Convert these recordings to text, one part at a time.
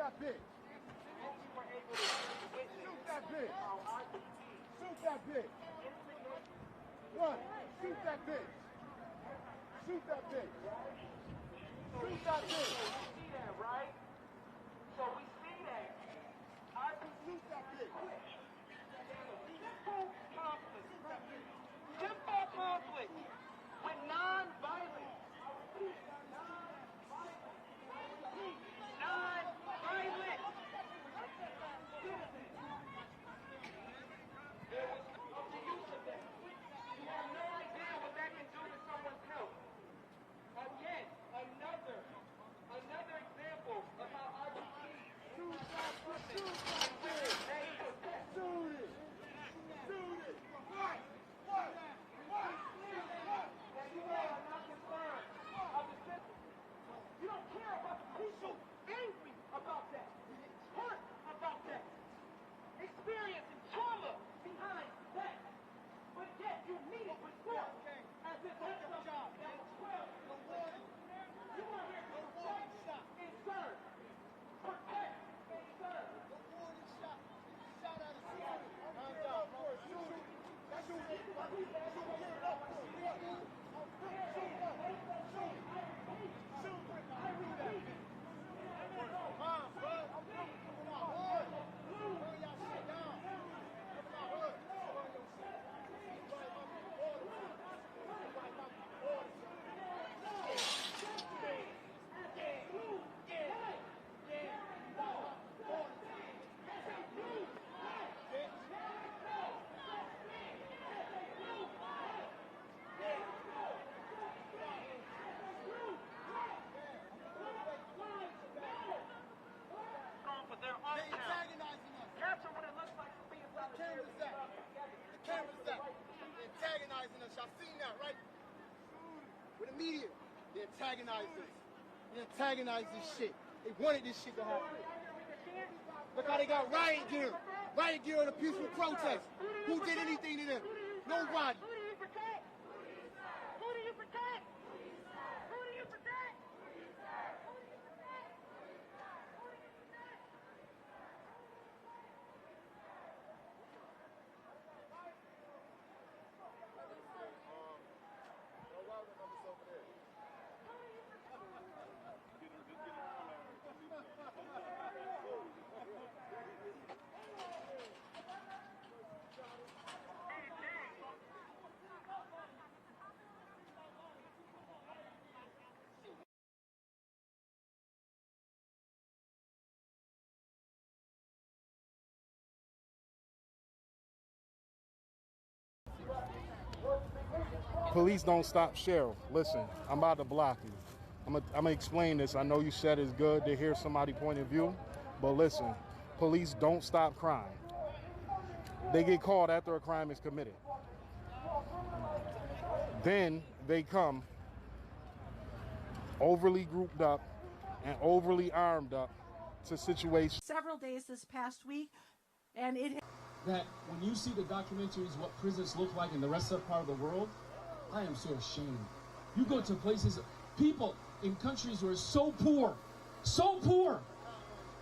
that bitch. Shoot that bitch. Shoot that bitch. What? Shoot that bitch. Shoot that bitch. Shoot that bitch. We see that, right? So we see that. I can Shoot that bitch. simple conflict with non-violence. Non-violent. There was no use of that. You have no idea what that can do to someone's health. Again, another example of how IBC Shoot that bitch. Shoot that bitch. Shoot it. Shoot it. What? What? What? that you all are not concerned of the system. You don't care about the people angry about that, hurt about that, experiencing trauma behind that. But yet you need it with force as if that's something that was 12. You are here to protect and serve. Protect and serve. Shot at a city. Hands up. Shoot it. Shoot it. Shoot it up. Shoot it up. Shoot it. Shoot it. I repeat. Mom, bud. I'm coming from my hood. Burn y'all shit down. Come to my hood. Burn your shit. Right up the border. Right up the border. For their own They antagonizing us. capture what it looks like to be inside The camera's that. The camera's that. They're antagonizing us. Y'all seen that, right? With the media. They antagonize us. They antagonize this shit. They wanted this shit to happen. Look how they got riot gear. Riot gear on a peaceful protest. Who did anything to them? Nobody. Who do you protect? Who do you protect? Who do you protect? Police don't stop Cheryl. Listen, I'm about to block you. I'm gonna explain this. I know you said it's good to hear somebody's point of view, but listen, police don't stop crime. They get called after a crime is committed. Then they come overly grouped up and overly armed up to situations. Several days this past week, and it that when you see the documentaries what prisons look like in the rest of the part of the world, I am so ashamed. You go to places, people in countries who are so poor,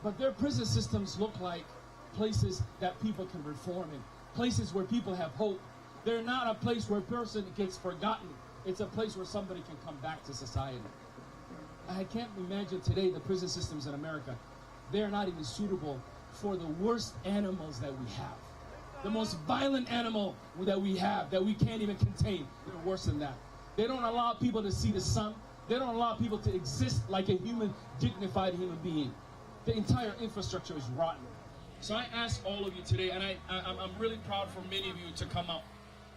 but their prison systems look like places that people can reform in, places where people have hope. They're not a place where a person gets forgotten. It's a place where somebody can come back to society. I can't imagine today the prison systems in America. They're not even suitable for the worst animals that we have. The most violent animal that we have, that we can't even contain, they're worse than that. They don't allow people to see the sun. They don't allow people to exist like a human, dignified human being. The entire infrastructure is rotten. So I ask all of you today, and I'm really proud for many of you to come out.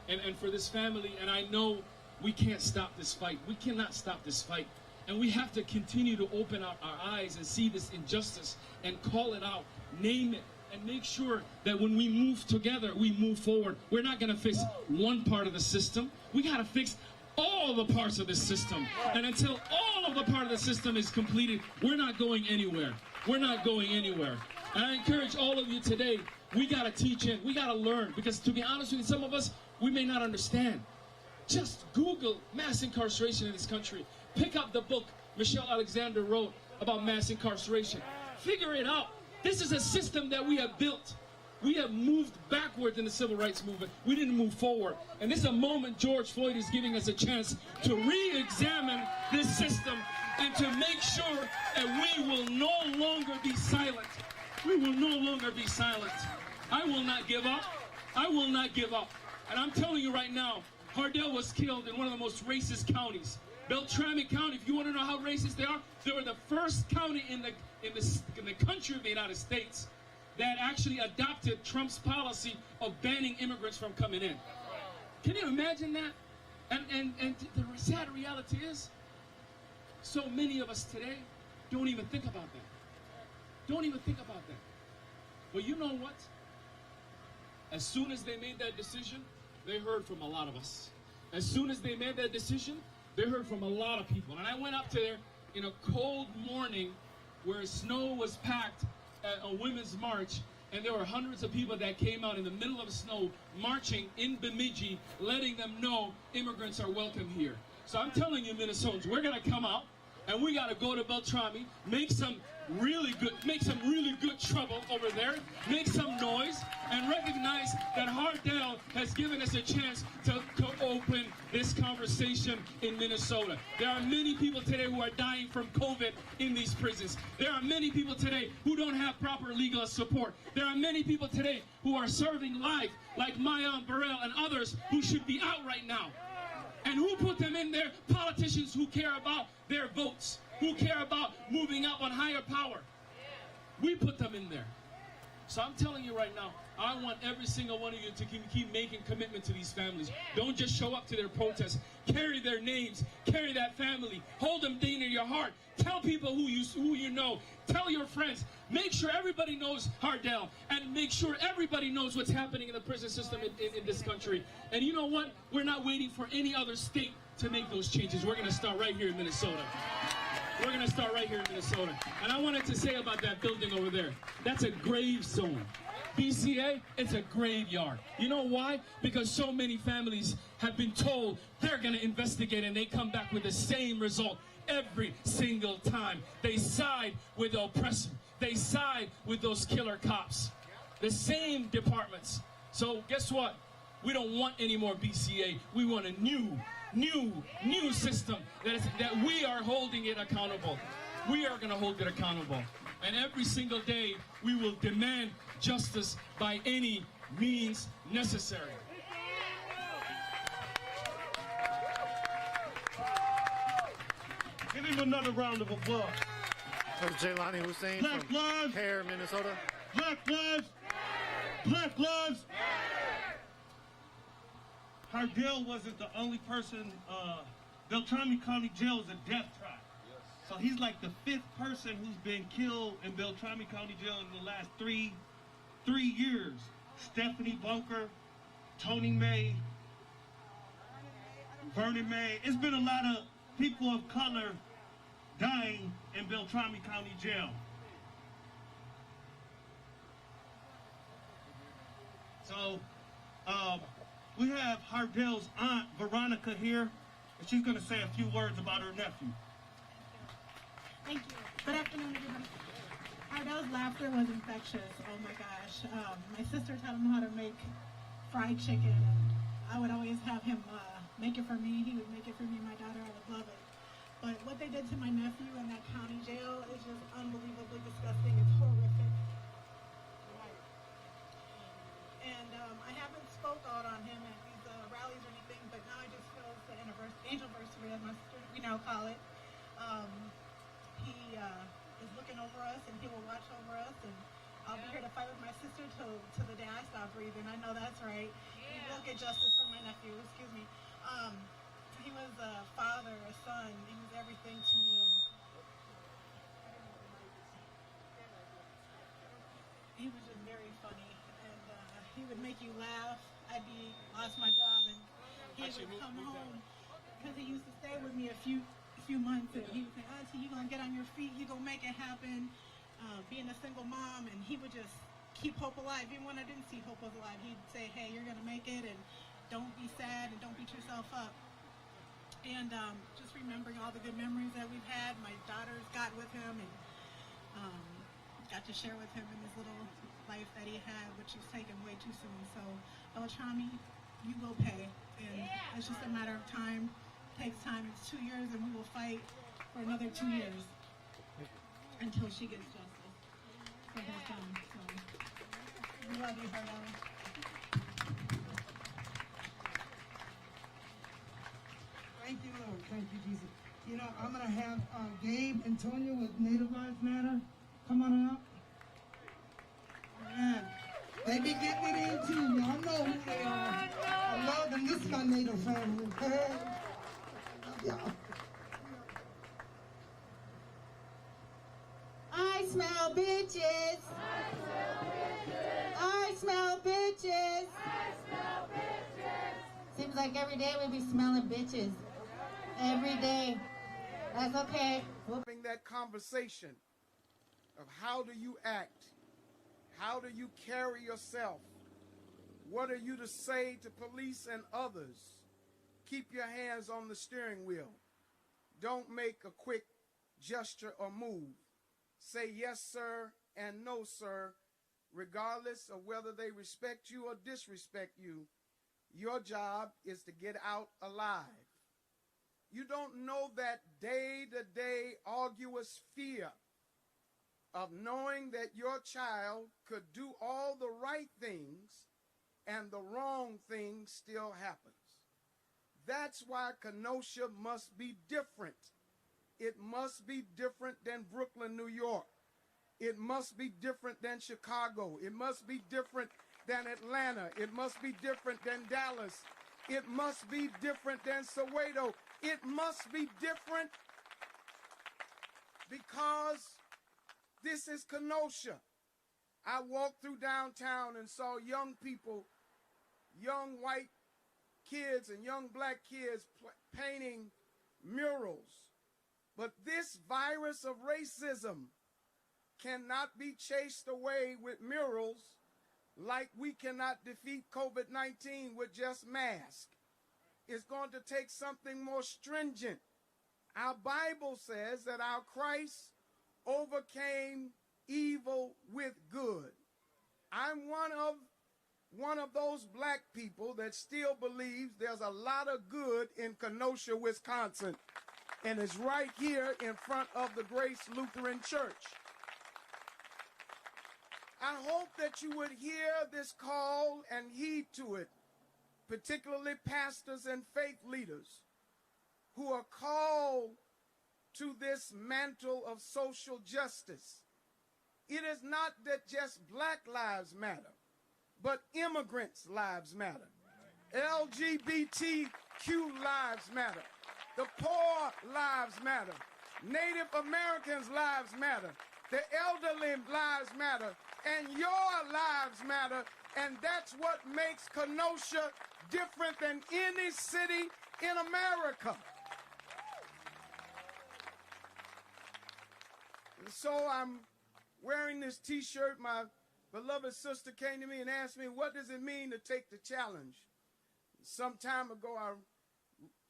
And for this family, and I know we can't stop this fight. We cannot stop this fight. And we have to continue to open our eyes and see this injustice and call it out, name it, and make sure that when we move together, we move forward. We're not gonna fix one part of the system. We gotta fix all the parts of the system. And until all of the part of the system is completed, we're not going anywhere. We're not going anywhere. And I encourage all of you today, we gotta teach it, we gotta learn, because to be honest with you, some of us, we may not understand. Just Google mass incarceration in this country. Pick up the book Michelle Alexander wrote about mass incarceration. Figure it out. This is a system that we have built. We have moved backwards in the civil rights movement. We didn't move forward. And this is a moment George Floyd is giving us a chance to re-examine this system and to make sure that we will no longer be silent. We will no longer be silent. I will not give up. I will not give up. And I'm telling you right now, Hardell was killed in one of the most racist counties. Beltrami County, if you want to know how racist they are, they were the first county in the country of the United States that actually adopted Trump's policy of banning immigrants from coming in. Can you imagine that? And the sad reality is, so many of us today don't even think about that. Don't even think about that. But you know what? As soon as they made that decision, they heard from a lot of us. As soon as they made that decision, they heard from a lot of people. And I went up there in a cold morning where snow was packed at a women's march, and there were hundreds of people that came out in the middle of the snow marching in Bemidji, letting them know immigrants are welcome here. So I'm telling you, Minnesotans, we're going to come out and we got to go to Beltrami, make some really good trouble over there, make some noise, and recognize that Hardell has given us a chance to open this conversation in Minnesota. There are many people today who are dying from COVID in these prisons. There are many people today who don't have proper legal support. There are many people today who are serving life, like Mayan Burrell and others who should be out right now. And who put them in there? Politicians who care about their votes, who care about moving up on higher power. We put them in there. So I'm telling you right now, I want every single one of you to keep making commitment to these families. Don't just show up to their protests. Carry their names. Carry that family. Hold them dear to your heart. Tell people who you know. Tell your friends. Make sure everybody knows Hardell. And make sure everybody knows what's happening in the prison system in this country. And you know what? We're not waiting for any other state to make those changes. We're going to start right here in Minnesota. We're going to start right here in Minnesota. And I wanted to say about that building over there. That's a grave zone. BCA, it's a graveyard. You know why? Because so many families have been told they're going to investigate and they come back with the same result every single time. They side with the oppressor. They side with those killer cops. The same departments. So guess what? We don't want any more BCA. We want a new system that we are holding it accountable. We are going to hold it accountable. And every single day, we will demand justice by any means necessary. Give him another round of applause. Jaylani Hussein Black from lives. Hare, Minnesota. Black lives. Black lives. Hardell wasn't the only person. Beltrami County Jail is a death trap. So he's like the 5th person who's been killed in Beltrami County Jail in the last three years. Stephanie Bunker, Tony May, Vernon May. It's been a lot of people of color dying in Beltrami County Jail. So we have Hardell's aunt, Veronica, here, and she's going to say a few words about her nephew. Thank you. Good afternoon, everyone. Hardell's laughter was infectious. Oh my gosh. My sister taught him how to make fried chicken, and I would always have him make it for me. He would make it for me and my daughter. I would love it. But what they did to my nephew in that county jail is just unbelievably disgusting. It's horrific. And I haven't spoke out on him at these rallies or anything, but now I just feel it's the angelversary, as my sister, we now call it. He is looking over us, and he will watch over us, and I'll be here to fight with my sister till the day I stop breathing. I know that's right. We will get justice for my nephew. Excuse me. He was a father, a son. He was everything to me. And he was just very funny, and he would make you laugh. I'd lost my job, and he would come home because he used to stay with me a few months, and he would say, "Auntie, you gonna get on your feet? You gonna make it happen?" Being a single mom, and he would just keep hope alive. Even when I didn't see hope was alive, he'd say, "Hey, you're gonna make it, and don't be sad, and don't beat yourself up." And just remembering all the good memories that we've had, my daughters got with him, and got to share with him in his little life that he had, which was taken way too soon. So, Beltrami, you will pay, and it's just a matter of time. It takes time. It's 2 years, and we will fight for another 2 years until she gets justice for her son. So, we love you, Harlem. Thank you, Lord. Thank you, Jesus. You know, I'm going to have Gabe Antonio with Native Lives Matter. Come on up. Man, they be getting it in too. Y'all know who they are. I love them. This is my Native family. Okay? Love y'all. I smell bitches. I smell bitches. Seems like every day we be smelling bitches. Every day. That's okay. Having that conversation of how do you act? How do you carry yourself? What are you to say to police and others? Keep your hands on the steering wheel. Don't make a quick gesture or move. Say yes, sir, and no, sir, regardless of whether they respect you or disrespect you. Your job is to get out alive. You don't know that day-to-day arduous fear of knowing that your child could do all the right things and the wrong thing still happens. That's why Kenosha must be different. It must be different than Brooklyn, New York. It must be different than Chicago. It must be different than Atlanta. It must be different than Dallas. It must be different than Soweto. It must be different because this is Kenosha. I walked through downtown and saw young people, young white kids and young black kids painting murals. But this virus of racism cannot be chased away with murals like we cannot defeat COVID-19 with just masks. It's going to take something more stringent. Our Bible says that our Christ overcame evil with good. I'm one of those black people that still believes there's a lot of good in Kenosha, Wisconsin, and it's right here in front of the Grace Lutheran Church. I hope that you would hear this call and heed to it, particularly pastors and faith leaders who are called to this mantle of social justice. It is not that just black lives matter, but immigrants' lives matter. LGBTQ lives matter. The poor lives matter. Native Americans' lives matter. The elderly lives matter. And your lives matter. And that's what makes Kenosha different than any city in America. And so I'm wearing this t-shirt. My beloved sister came to me and asked me, what does it mean to take the challenge? Some time ago, I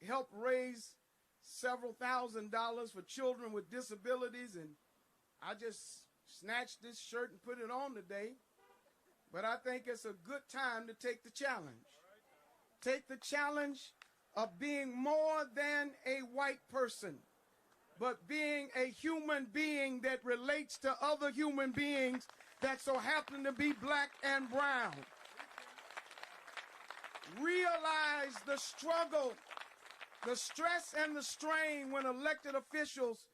helped raise several $1,000s for children with disabilities, and I just snatched this shirt and put it on today. But I think it's a good time to take the challenge. Take the challenge of being more than a white person, but being a human being that relates to other human beings that so happen to be black and brown. Realize the struggle, the stress and the strain when elected officials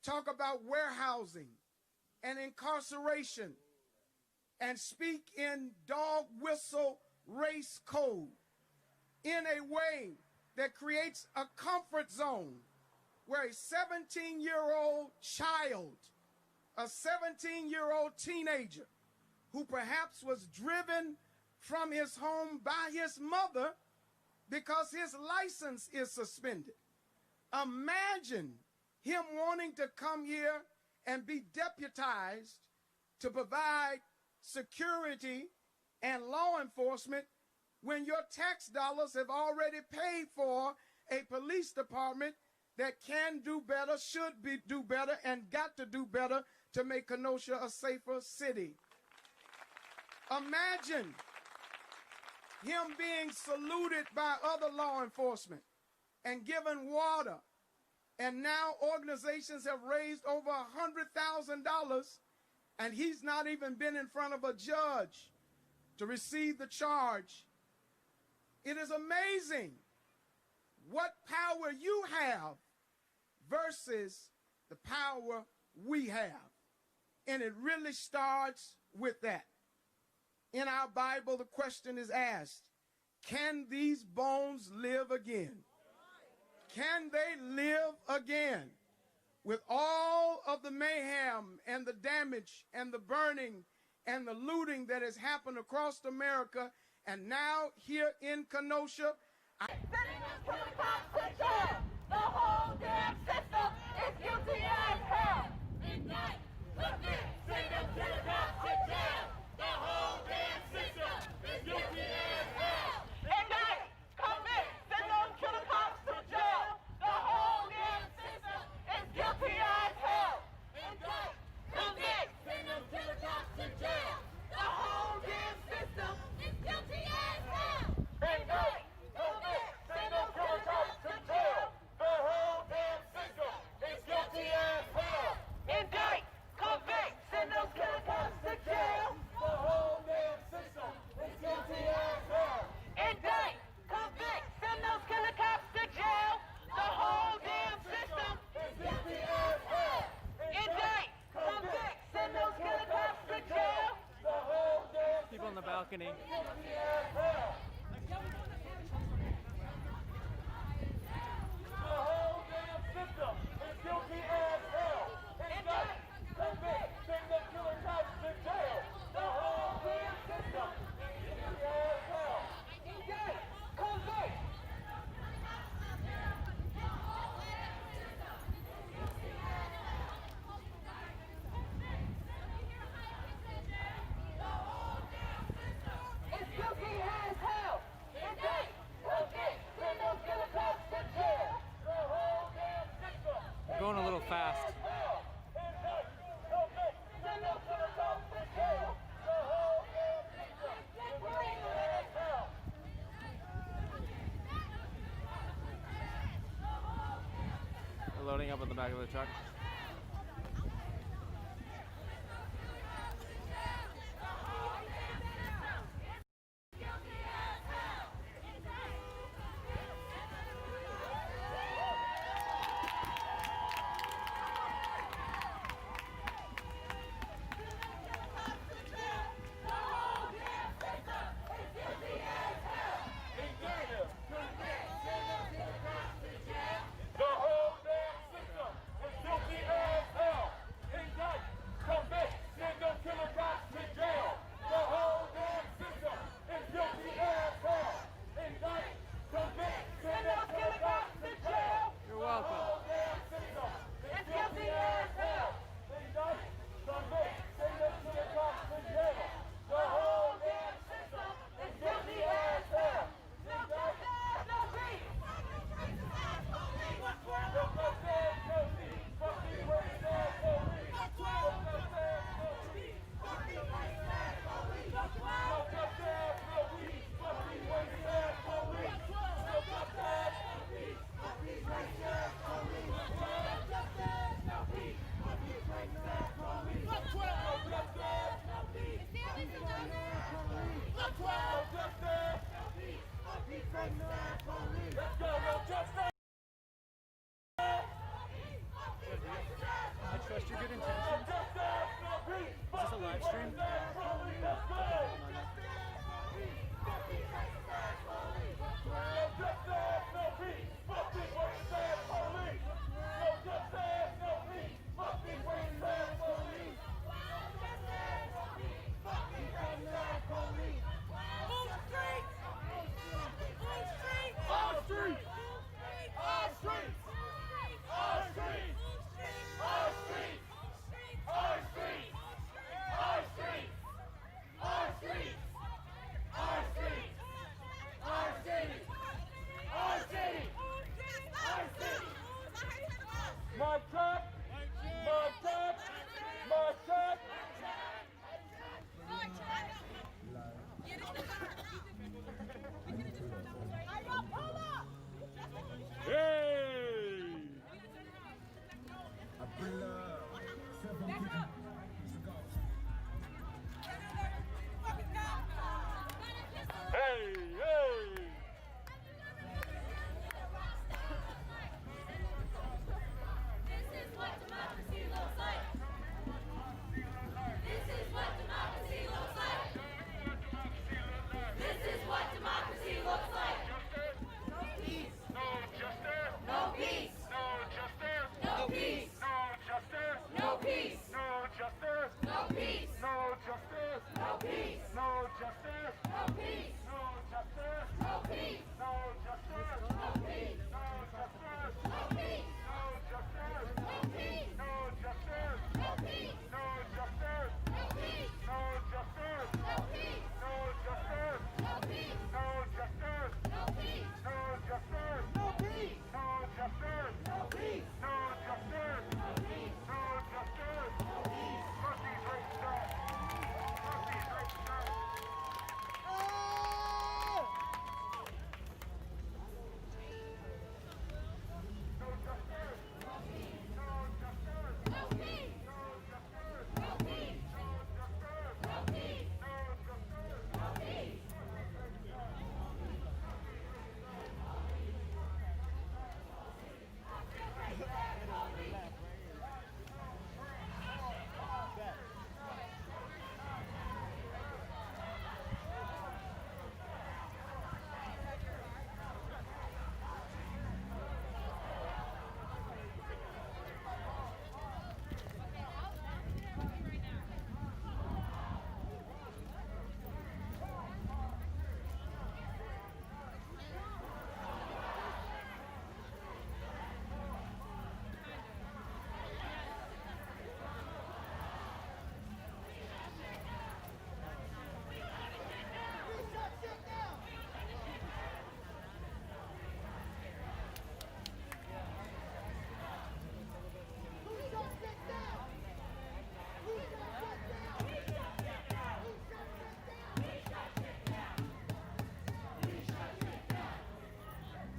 talk about warehousing and incarceration and speak in dog whistle race code in a way that creates a comfort zone where a 17-year-old child, a 17-year-old teenager who perhaps was driven from his home by his mother because his license is suspended. Imagine him wanting to come here and be deputized to provide security and law enforcement when your tax dollars have already paid for a police department that can do better, should do better, and got to do better to make Kenosha a safer city. Imagine him being saluted by other law enforcement and given water. And now organizations have raised over $100,000, and he's not even been in front of a judge to receive the charge. It is amazing what power you have versus the power we have. And it really starts with that. In our Bible, the question is asked, can these bones live again? Can they live again? With all of the mayhem and the damage and the burning and the looting that has happened across America, and now here in Kenosha, the whole damn system is guilty as hell. Ignite, convict, send them to the cops to jail. The whole damn system is guilty as hell. Ignite, convict, send them to the cops to jail. The whole damn system is guilty as hell. Ignite, convict, send them to the cops to jail. The whole damn system is guilty as hell. Ignite, convict, send them to the cops to jail. The whole damn system is guilty as hell. Indict, convict, send those killer cops to jail. The whole damn system is guilty as hell. Indict, convict, send those killer cops to jail. The whole damn system is guilty as hell. Indict, convict, send those killer cops to jail. The whole damn people on the balcony. guilty as hell. The whole damn system is guilty as hell. Indict, convict, send the killer cops to jail. The whole damn system is guilty as hell. Indict, convict. It's guilty as hell. Indict, convict, send those killer cops to jail. The whole damn system is Going a little fast. They're loading up in the back of the truck. You're welcome. I trust your good intentions. Is this a live stream? justice. No peace. No justice. No peace. No justice. No peace. No justice. No peace. No justice. No peace. No justice. No peace. No justice. No peace. No justice. No peace. No justice. No peace. No justice. No peace. No justice. No peace. No justice. No peace. No justice. No peace. No justice. No peace. No justice. No peace. Mercy's right back. Mercy's right back. No justice. No peace. No justice. No peace. No justice. No peace. No justice. No peace. No justice. No peace.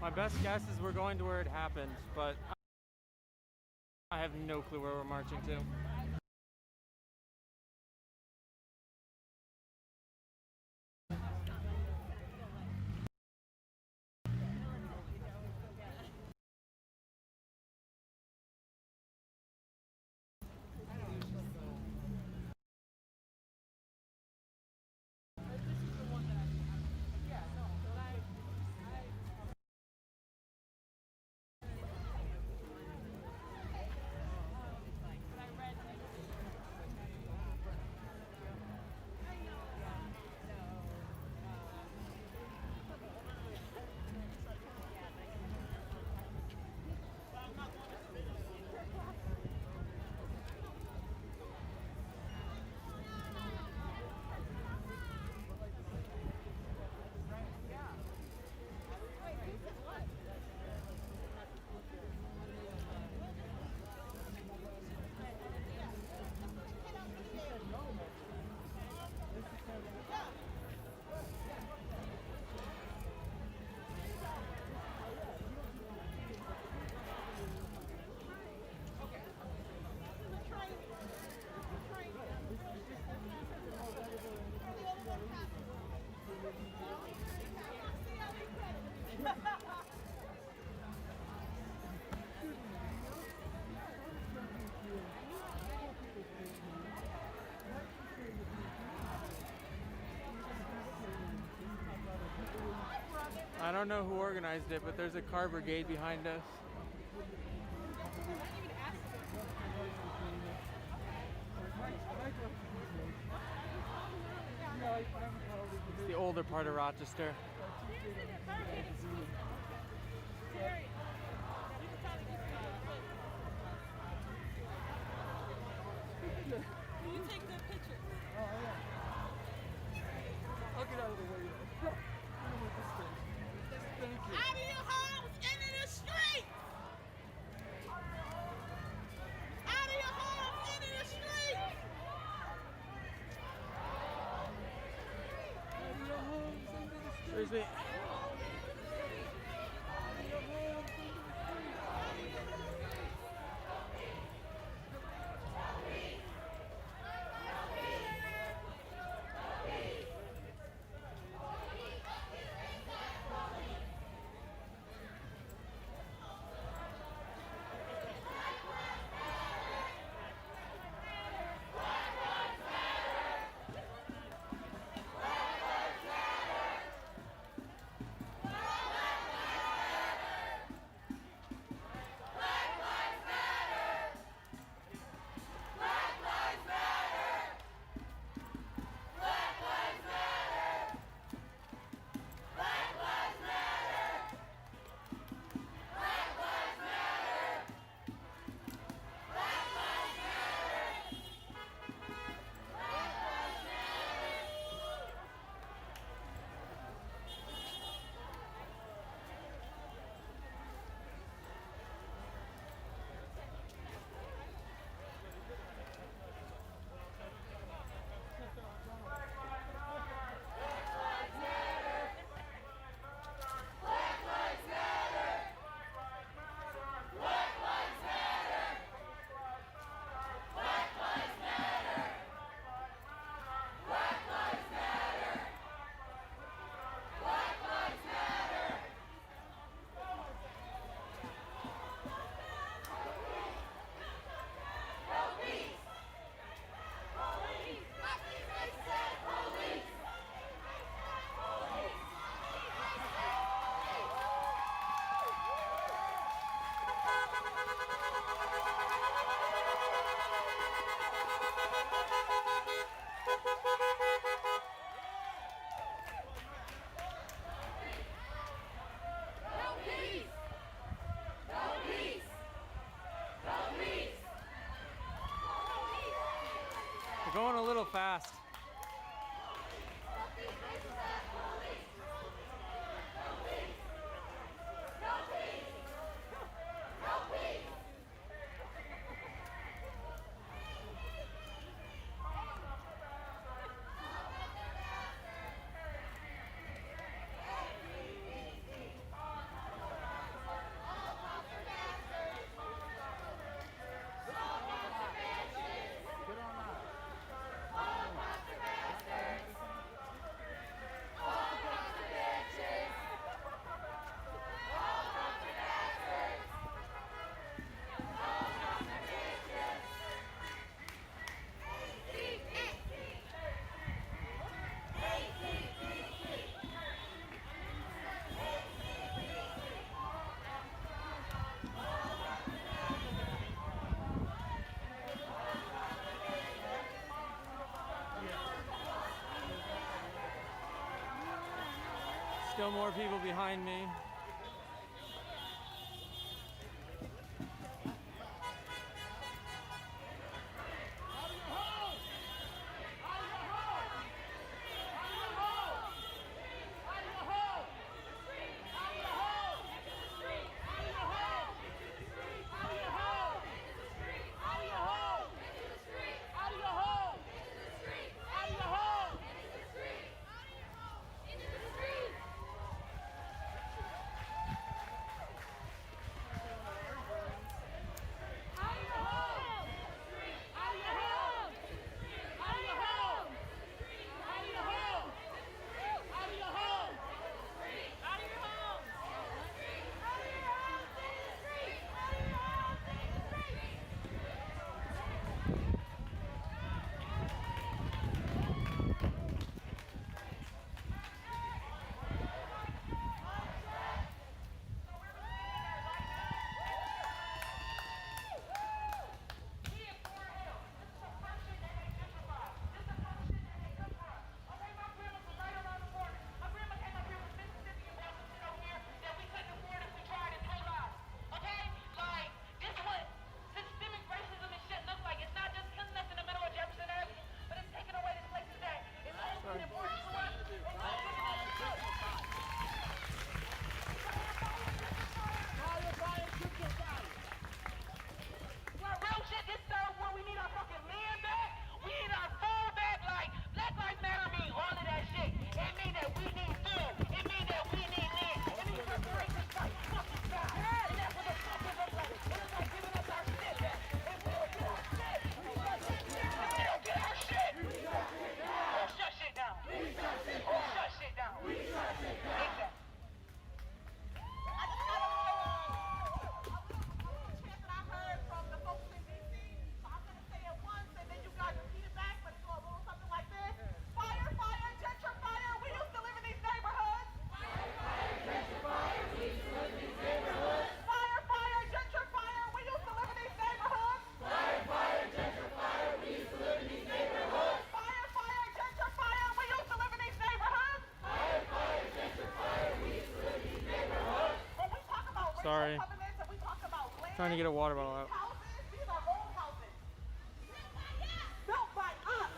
My best guess is we're going to where it happened, but I have no clue where we're marching to. I don't know who organized it, but there's a car brigade behind us. It's the older part of Rochester. Excuse me. little fast. Still more people behind me. Sorry. Trying to get a water bottle out. These are old houses. Built by us.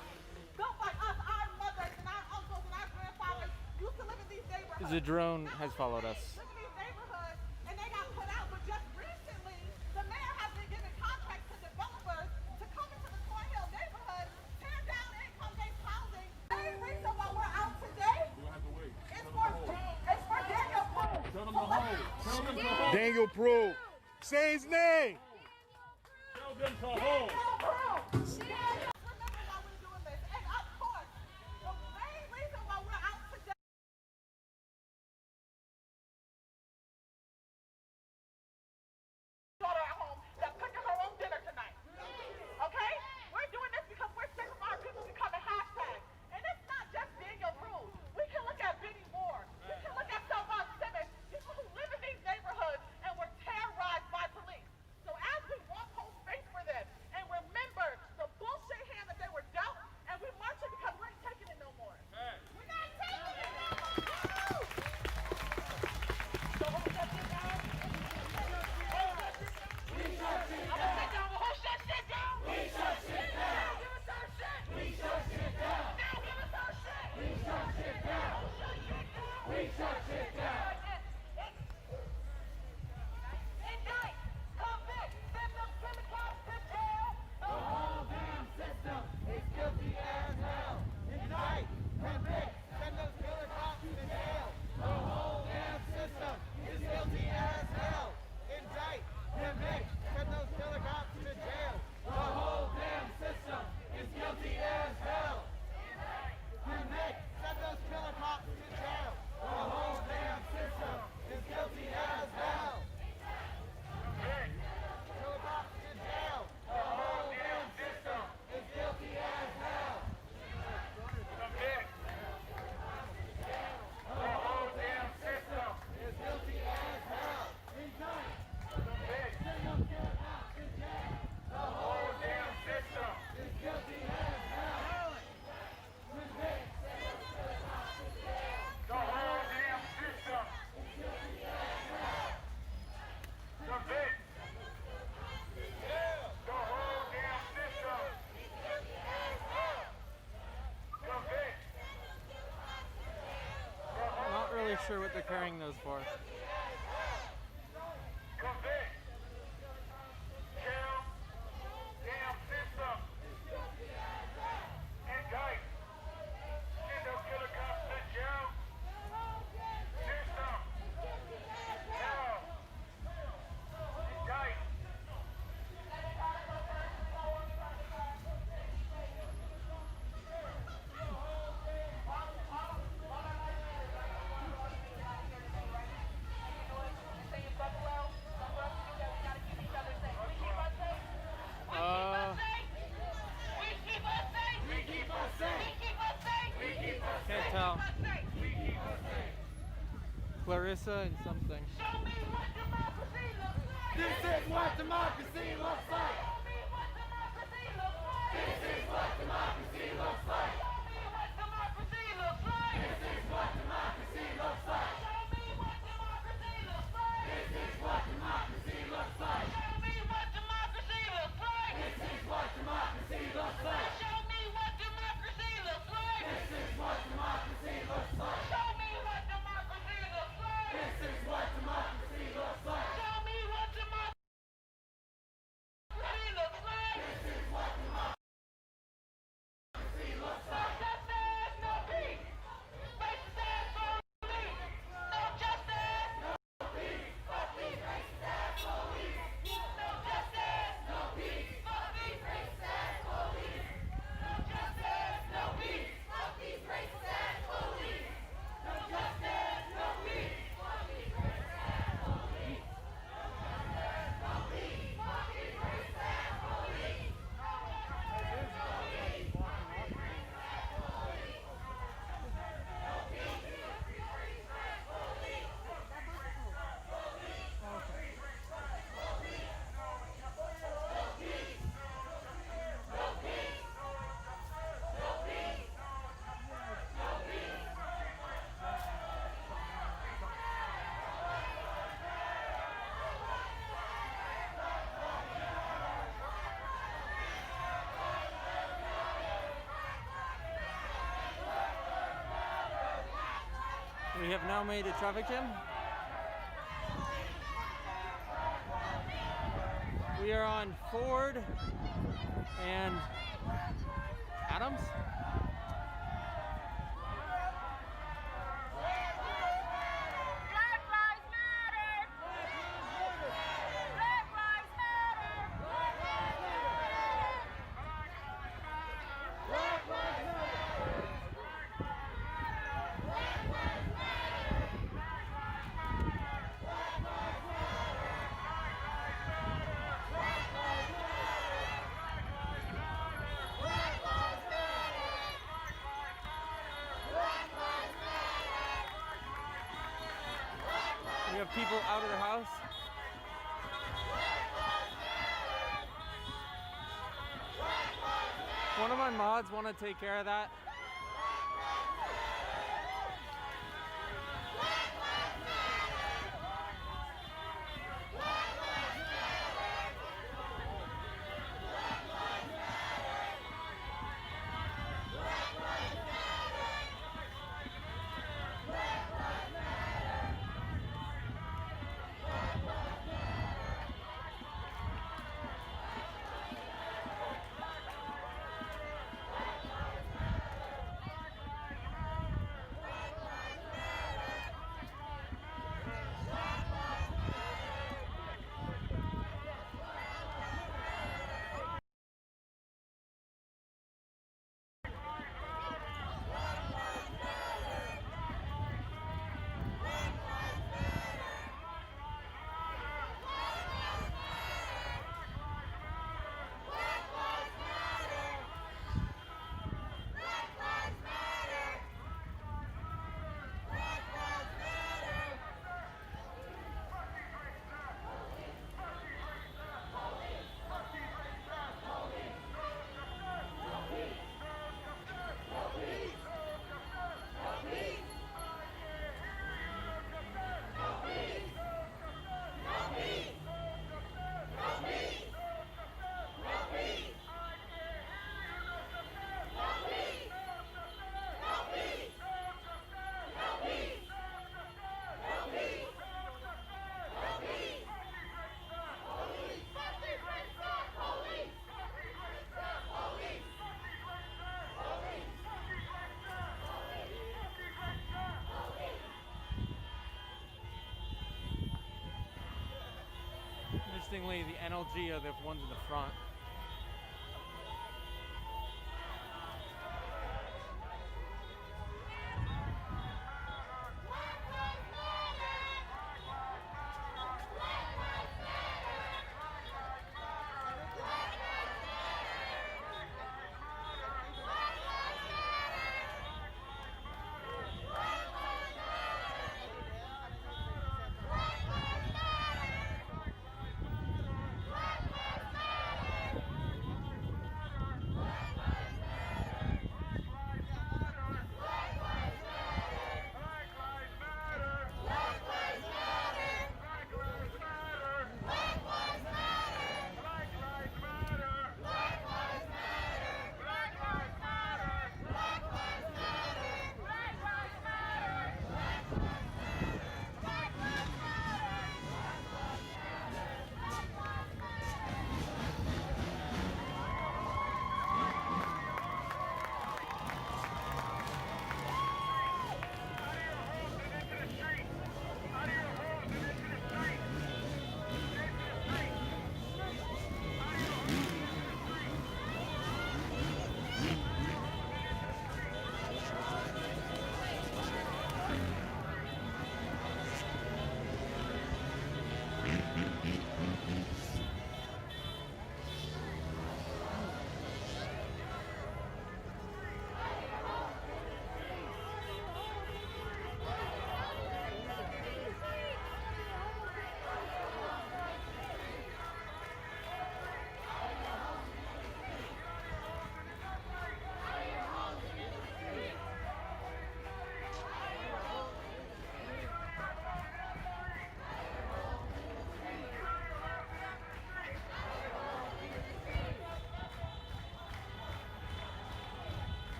Built by us. Our mothers and our uncles and our grandfathers used to live in these neighborhoods. The drone has followed us. Live in these neighborhoods, and they got put out. But just recently, the mayor has been giving contracts to developers to come into the Cornhill neighborhood, tear down income-based housing. The main reason why we're out today is for Daniel Prue. Tell them to hold. Tell them to hold. Daniel Prue. Say his name. Tell them to hold. Remember why we're doing this. And of course, the main reason why we're out today daughter at home that's cooking her own dinner tonight. Okay? We're doing this because we're sick of our people becoming hashtags. And it's not just Daniel Prue. We can look at Benny Moore. We can look at Selvon Simmons, people who live in these neighborhoods and were terrorized by police. So as we want whole space for them, and we're sure what they're carrying those for. Can't tell. Clarissa and something. This is what democracy looks like. This is what democracy looks like. This is what democracy looks like. This is what democracy looks like. This is what democracy looks like. Show me what democracy looks like. This is what democracy looks like. Show me what democracy looks like. This is what democracy looks like. Show me what democracy looks like. This is what democracy looks like. No justice, no peace. Racist ass police. No justice, no peace. Fuck these racist ass police. No justice, no peace. Fuck these racist ass police. No justice, no peace. Fuck these racist ass police. No justice, no peace. Fuck these racist ass police. No peace. Fuck these racist ass police. We have now made a traffic jam. We are on Ford and Adams. Black lives matter. Black lives matter. Black lives matter. Black lives We have people out of the house. One of my mods want to take care of that. interestingly, the NLG are the ones in the front.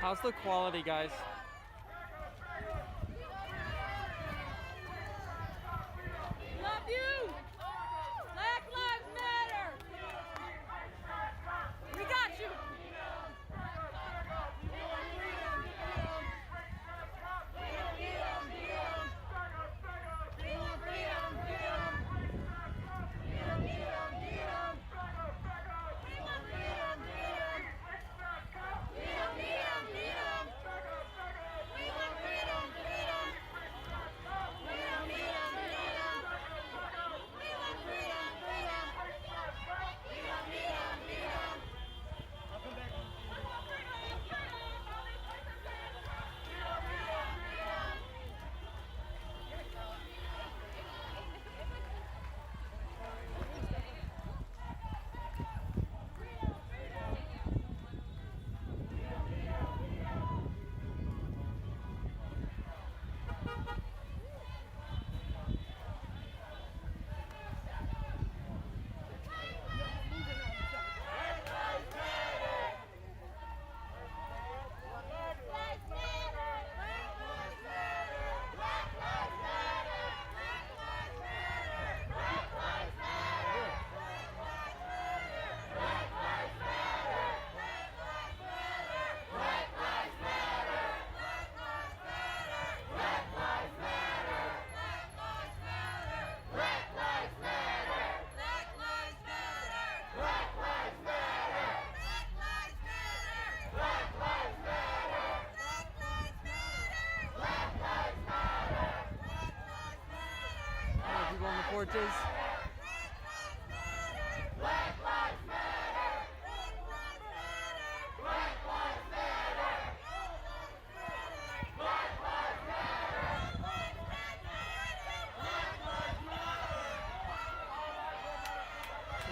How's the quality, guys? Love you! Black Lives Matter! We got you! People on the porches.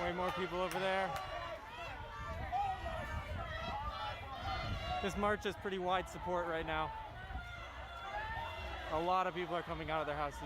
Way more people over there. This march has pretty wide support right now. A lot of people are coming out of their houses.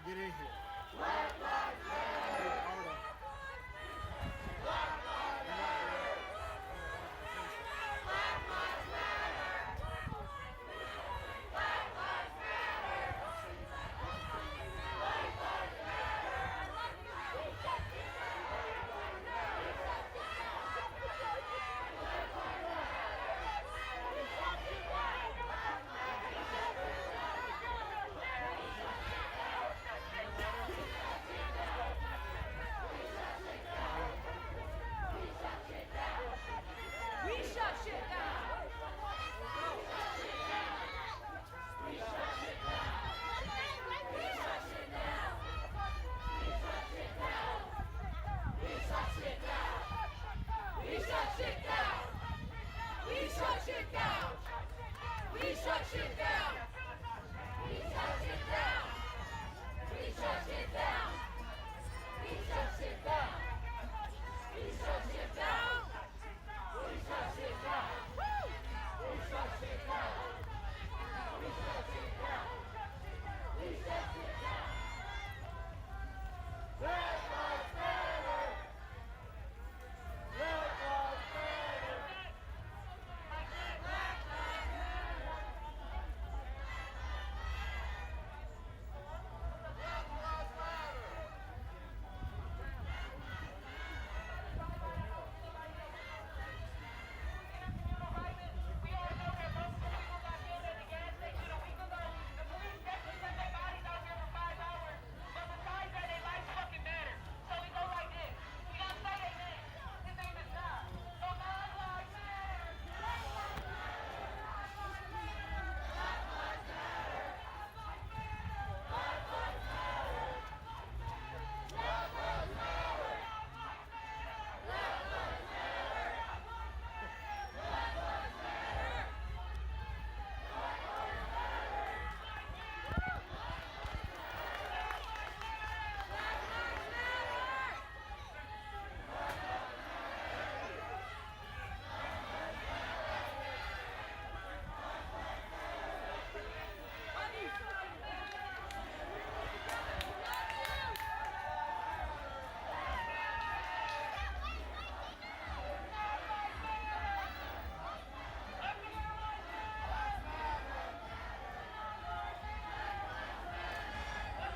Get in here.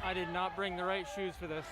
I did not bring the right shoes for this.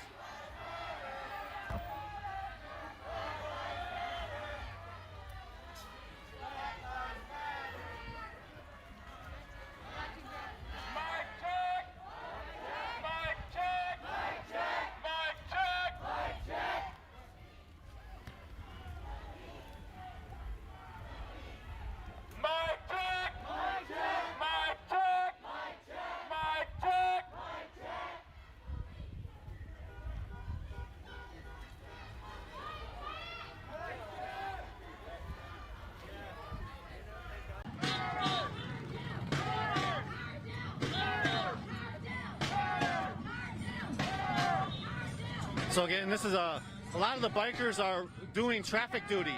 So again, this is a lot of the bikers are doing traffic duty.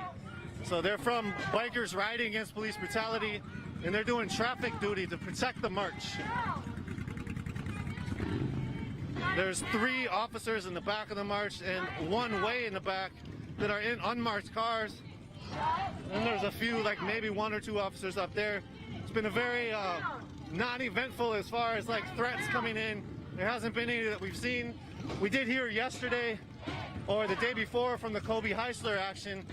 So they're from Bikers Riding Against Police Brutality, and they're doing traffic duty to protect the march. There's 3 officers in the back of the march and 1 way in the back that are in unmarked cars. and there's a few, like maybe 1 or 2 officers up there. It's been a very non-eventful as far as like threats coming in. There hasn't been any that we've seen. We did hear yesterday or the day before from the Kobe Heisler action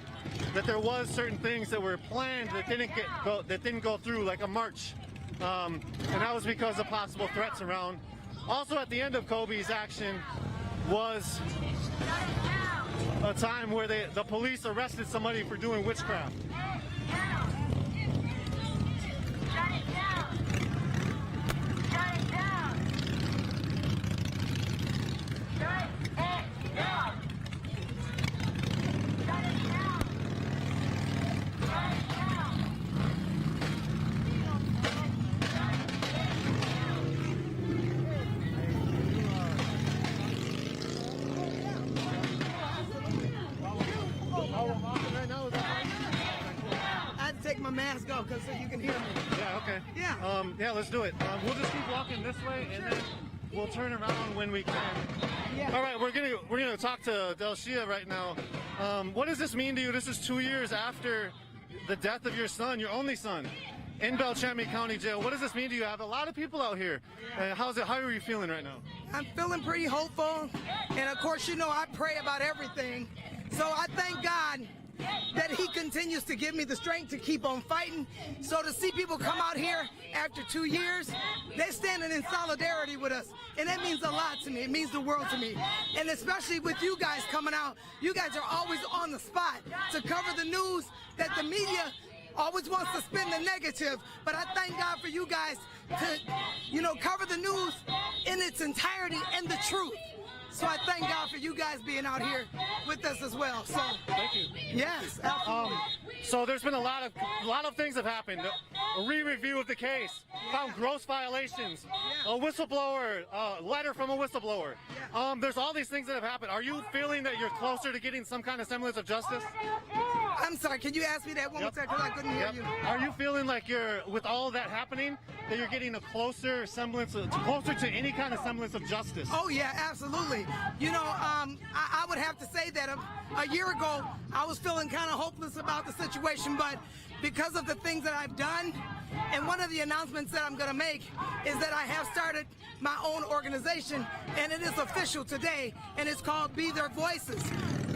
that there was certain things that were planned that didn't go through, like a march, and that was because of possible threats around. Also, at the end of Kobe's action was a time where the police arrested somebody for doing witchcraft. I had to take my mask off so you can hear me. Yeah, okay. Yeah. Yeah, let's do it. We'll just keep walking this way, and then we'll turn around when we can. Yeah. All right, we're gonna talk to Delshia right now. What does this mean to you? This is 2 years after the death of your son, your only son, in Beltrami County Jail. What does this mean to you? I have a lot of people out here. How are you feeling right now? I'm feeling pretty hopeful, and of course, you know, I pray about everything. So I thank God that he continues to give me the strength to keep on fighting. So to see people come out here after 2 years, they're standing in solidarity with us. And that means a lot to me. It means the world to me. And especially with you guys coming out, you guys are always on the spot to cover the news that the media always wants to spin the negative. But I thank God for you guys to, you know, cover the news in its entirety and the truth. So I thank God for you guys being out here with us as well. So thank you. Yes, absolutely. So there's been a lot of things have happened. A re-review of the case, found gross violations, a whistleblower, a letter from a whistleblower. There's all these things that have happened. Are you feeling that you're closer to getting some kind of semblance of justice? I'm sorry, can you ask me that one more time because I couldn't hear you? Are you feeling like you're, with all that happening, that you're getting a closer to any kind of semblance of justice? Oh yeah, absolutely. You know, I would have to say that a year ago, I was feeling kind of hopeless about the situation, but because of the things that I've done, and one of the announcements that I'm going to make is that I have started my own organization, and it is official today, and it's called Be Their Voices.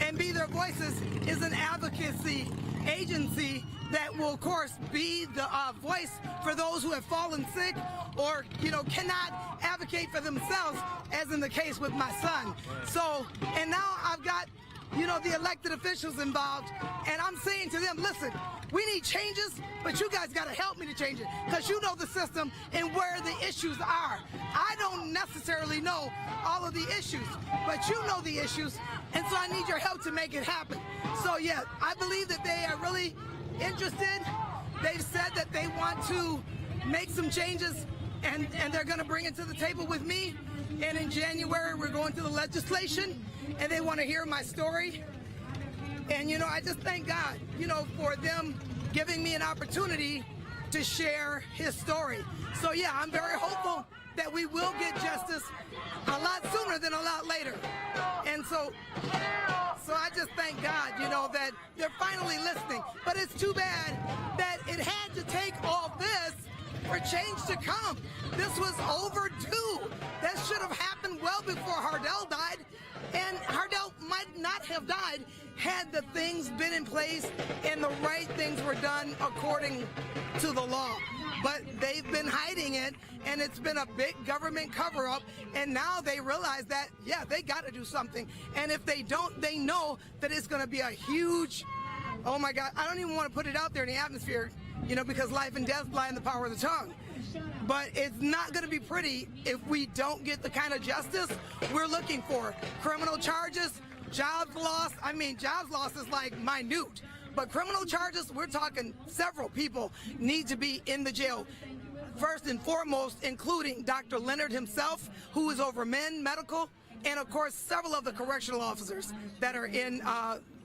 And Be Their Voices is an advocacy agency that will, of course, be the voice for those who have fallen sick or, you know, cannot advocate for themselves, as in the case with my son. So, and now I've got, you know, the elected officials involved, and I'm saying to them, listen, we need changes, but you guys got to help me to change it, because you know the system and where the issues are. I don't necessarily know all of the issues, but you know the issues, and so I need your help to make it happen. So yeah, I believe that they are really interested. They've said that they want to make some changes, and they're going to bring it to the table with me. And in January, we're going to the legislation, and they want to hear my story. And, you know, I just thank God, you know, for them giving me an opportunity to share his story. So, yeah, I'm very hopeful that we will get justice a lot sooner than a lot later. And so I just thank God, you know, that they're finally listening. But it's too bad that it had to take all this for change to come. This was overdue. That should have happened well before Hardell died. And Hardell might not have died had the things been in place and the right things were done according to the law. But they've been hiding it, and it's been a big government cover-up, and now they realize that, yeah, they got to do something. And if they don't, they know that it's going to be a huge, oh my God, I don't even want to put it out there in the atmosphere, you know, because life and death lie in the power of the tongue. But it's not going to be pretty if we don't get the kind of justice we're looking for. Criminal charges, jobs lost. I mean, jobs lost is like minute. But criminal charges, we're talking several people need to be in the jail. First and foremost, including Dr. Leonard himself, who is over medical, and of course, several of the correctional officers that are in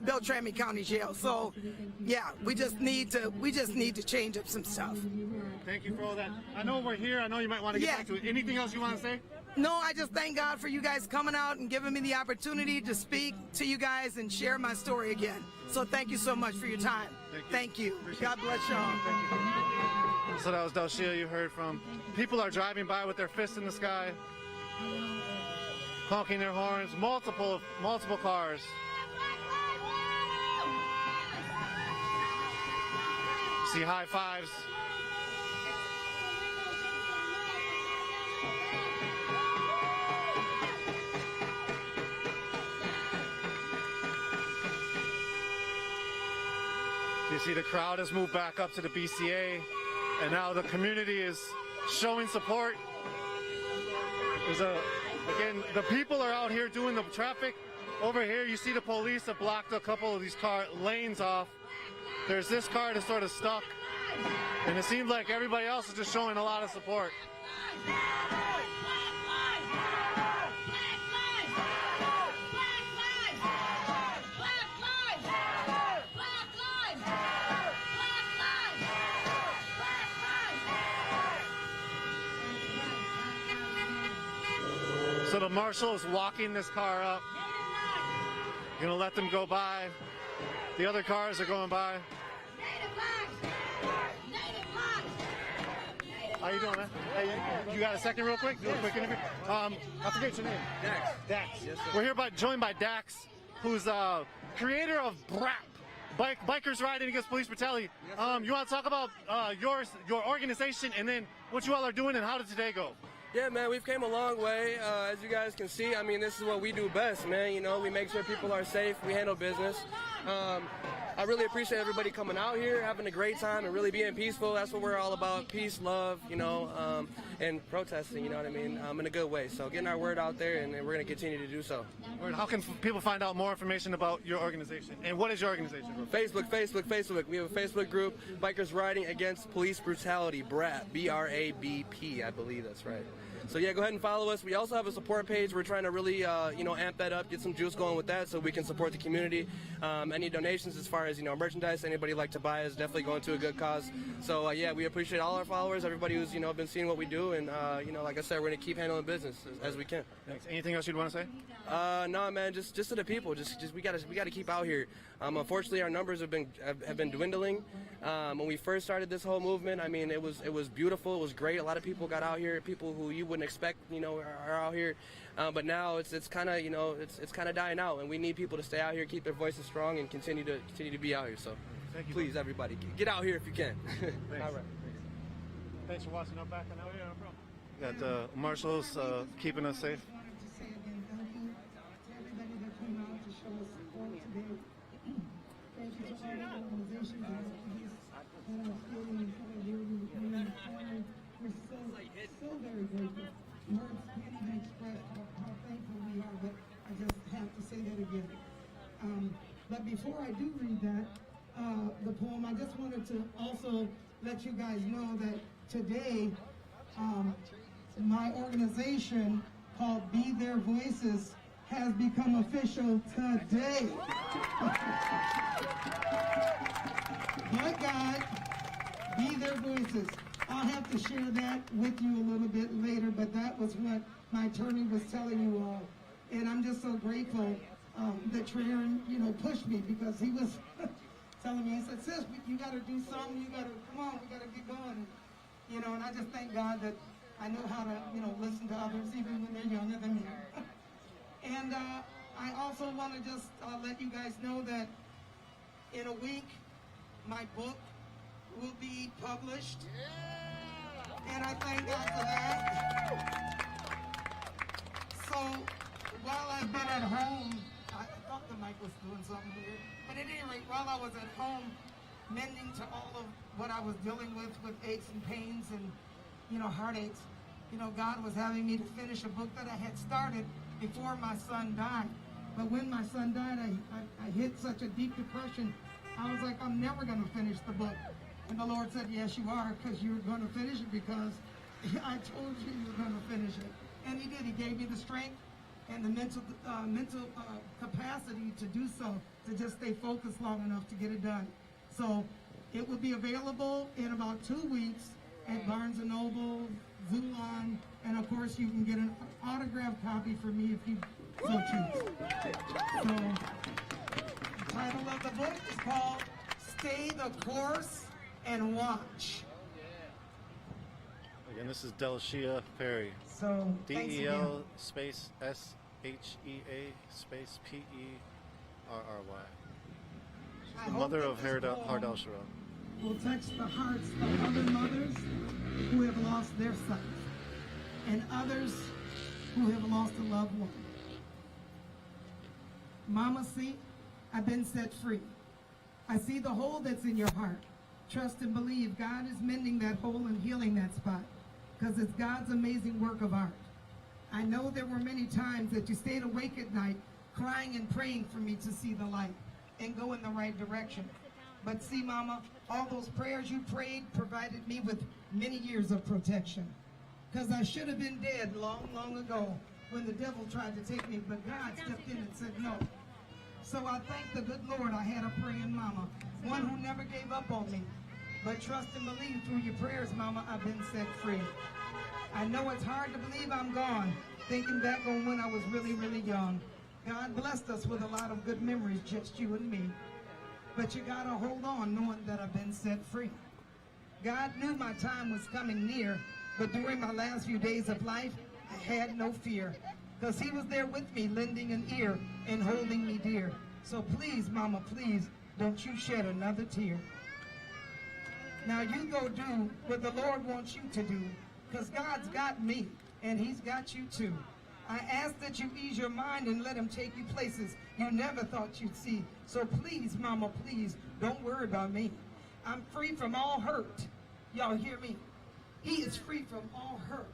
Beltrami County Jail. So, yeah, we just need to change up some stuff. Thank you for all that. I know we're here. I know you might want to get back to it. Anything else you want to say? No, I just thank God for you guys coming out and giving me the opportunity to speak to you guys and share my story again. So thank you so much for your time. Thank you. God bless y'all. So that was Delshia you heard from. People are driving by with their fists in the sky, honking their horns, multiple cars. See high fives. You see the crowd has moved back up to the BCA, and now the community is showing support. Again, the people are out here doing the traffic. Over here, you see the police have blocked a couple of these car lanes off. There's this car that's sort of stuck, and it seems like everybody else is just showing a lot of support. So the marshal is walking this car up. Gonna let them go by. The other cars are going by. How you doing, man? Hey, you got a second real quick? Do a quick interview? I forget your name. Dax. Dax. Yes, sir. We're here joined by Dax, who's creator of BRAP, Bikers Riding Against Police Brutality. Yes, you want to talk about your organization and then what you all are doing and how did today go? Yeah, man, we've came a long way. As you guys can see, I mean, this is what we do best, man. You know, we make sure people are safe. We handle business. I really appreciate everybody coming out here, having a great time, and really being peaceful. That's what we're all about, peace, love, you know, and protesting, you know what I mean, in a good way. So getting our word out there, and we're going to continue to do so. How can people find out more information about your organization? And what is your organization? Facebook. We have a Facebook group, Bikers Riding Against Police Brutality, BRAP, B-R-A-B-P, I believe that's right. So yeah, go ahead and follow us. We also have a support page. We're trying to really, amp that up, get some juice going with that, so we can support the community. Any donations, as far as merchandise, anybody like to buy, is definitely going to a good cause. So yeah, we appreciate all our followers, everybody who's been seeing what we do, and like I said, we're gonna keep handling business as we can. Thanks. Anything else you'd want to say? No, man, just to the people, just we gotta keep out here. Unfortunately, our numbers have been dwindling. When we first started this whole movement, I mean, it was beautiful, it was great. A lot of people got out here, people who you wouldn't expect, are out here. But now it's kind of it's kind of dying out, and we need people to stay out here, keep their voices strong, and continue to be out here. So, please, everybody, get out here if you can. All right. Thanks for watching. I'm back on out here, bro. Got marshals keeping us safe. Thank you to all the organizations that are standing in front of you. We're so very grateful. Words can't even express how thankful we are, but I just have to say that again. But before I do read that, the poem, I just wanted to also let you guys know that today, my organization called Be Their Voices has become official today. My God, Be Their Voices. I'll have to share that with you a little bit later, but that was what my attorney was telling you all. And I'm just so grateful that Trayvon, pushed me, because he was telling me, he said, sis, you got to do something, come on, we got to get going. And I just thank God that I know how to, listen to others, even when they're younger than me. And I also want to just let you guys know that in a week, my book will be published. And I thank God for that. So while I've been at home, I thought the mic was doing something weird. But at any rate, while I was at home, mending to all of what I was dealing with aches and pains and, heartaches, God was having me to finish a book that I had started before my son died. But when my son died, I hit such a deep depression. I was like, I'm never going to finish the book. And the Lord said, yes, you are, because you're going to finish it, because I told you you were going to finish it. And he did. He gave me the strength and the mental capacity to do so, to just stay focused long enough to get it done. So it will be available in about 2 weeks at Barnes & Noble, Zulon, and of course you can get an autographed copy for me if you so choose. So the title of the book is called stay the course and watch. Again, this is Delashia Perry. So, thanks DEL again. space SHEA space PERRY. She's the mother of Hardel Sherrill. Will touch the hearts of other mothers who have lost their sons and others who have lost a loved one. Mama, see, I've been set free. I see the hole that's in your heart. Trust and believe God is mending that hole and healing that spot because it's God's amazing work of art. I know there were many times that you stayed awake at night crying and praying for me to see the light and go in the right direction. But see, Mama, all those prayers you prayed provided me with many years of protection. Because I should have been dead long, long ago when the devil tried to take me, but God stepped in and said no. So I thank the good Lord I had a praying mama, one who never gave up on me. But trust and believe through your prayers, Mama, I've been set free. I know it's hard to believe I'm gone, thinking back on when I was really, really young. God blessed us with a lot of good memories, just you and me. But you gotta hold on knowing that I've been set free. God knew my time was coming near, but during my last few days of life, I had no fear, because he was there with me, lending an ear and holding me dear. So please, Mama, please, don't you shed another tear. Now you go do what the Lord wants you to do, because God's got me, and he's got you too. I ask that you ease your mind and let him take you places you never thought you'd see. So please, Mama, please, don't worry about me. I'm free from all hurt. Y'all hear me? He is free from all hurt.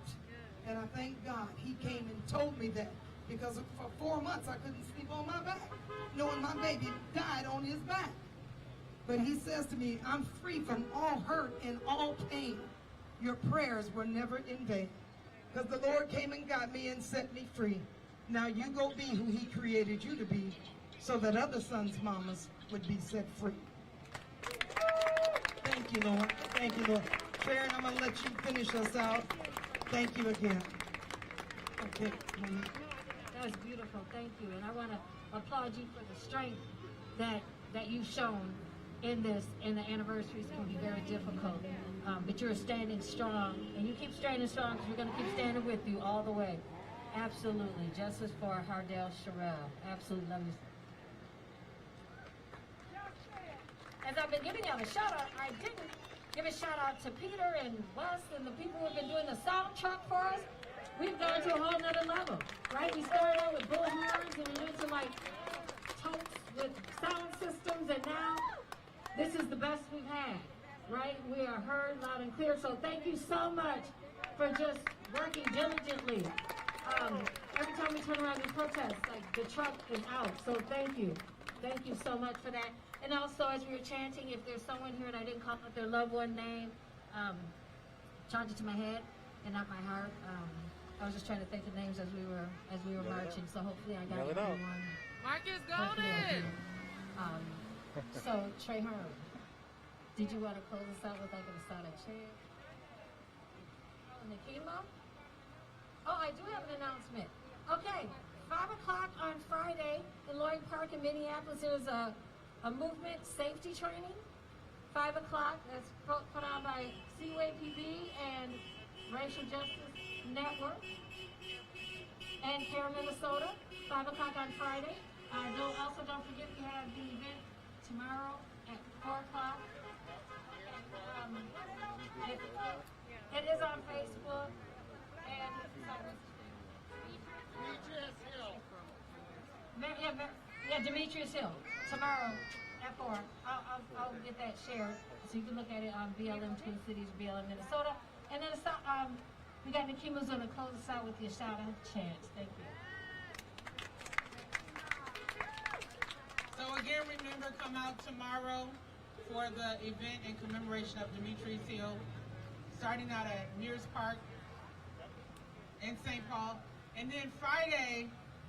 And I thank God he came and told me that, because for 4 months I couldn't sleep on my back, knowing my baby died on his back. But he says to me, I'm free from all hurt and all pain. Your prayers were never in vain, because the Lord came and got me and set me free. Now you go be who he created you to be, so that other sons' mamas would be set free. Thank you, Lord. Thank you, Lord. Sharon, I'm going to let you finish us out. Thank you again. Okay. That was beautiful. Thank you. And I want to applaud you for the strength that you've shown in this, and the anniversaries can be very difficult. But you're standing strong, and you keep standing strong because we're going to keep standing with you all the way. Absolutely. Justice for Hardel Sherrill. Absolutely. Love you. As I've been giving y'all a shout out, I didn't give a shout out to Peter and Wes and the people who have been doing the soundtrack for us. We've gone to a whole nother level, right? We started out with bullhorns and we went to like totes with sound systems, and now this is the best we've had, right? We are heard loud and clear. So thank you so much for just working diligently. Every time we turn around and protest, like the truck is out. So thank you. Thank you so much for that. And also, as we were chanting, if there's someone here and I didn't call out their loved one name, charge it to my head and not my heart. I was just trying to think of names as we were marching. So hopefully I got everyone. Marcus Hopefully I Golden. did. So Trey Hearn, did you want to close us out with like a solid chant? Nikema? Oh, I do have an announcement. Okay, 5 o'clock on Friday in Loring Park in Minneapolis, there's a movement safety training. 5 o'clock, that's put on by CUAPB and Racial Justice Network and CARE Minnesota. 5 o'clock on Friday. Don't forget we have the event tomorrow at 4 o'clock. It is on Facebook. And Demetrius Hill. Tomorrow at 4. I'll get that shared so you can look at it on BLM Twin Cities, BLM Minnesota. And then we got Nikema's going to close us out with your shout out chants. Thank you. So again, remember, come out tomorrow for the event in commemoration of Demetrius Hill, starting out at Mears Park in St. Paul. And then Friday,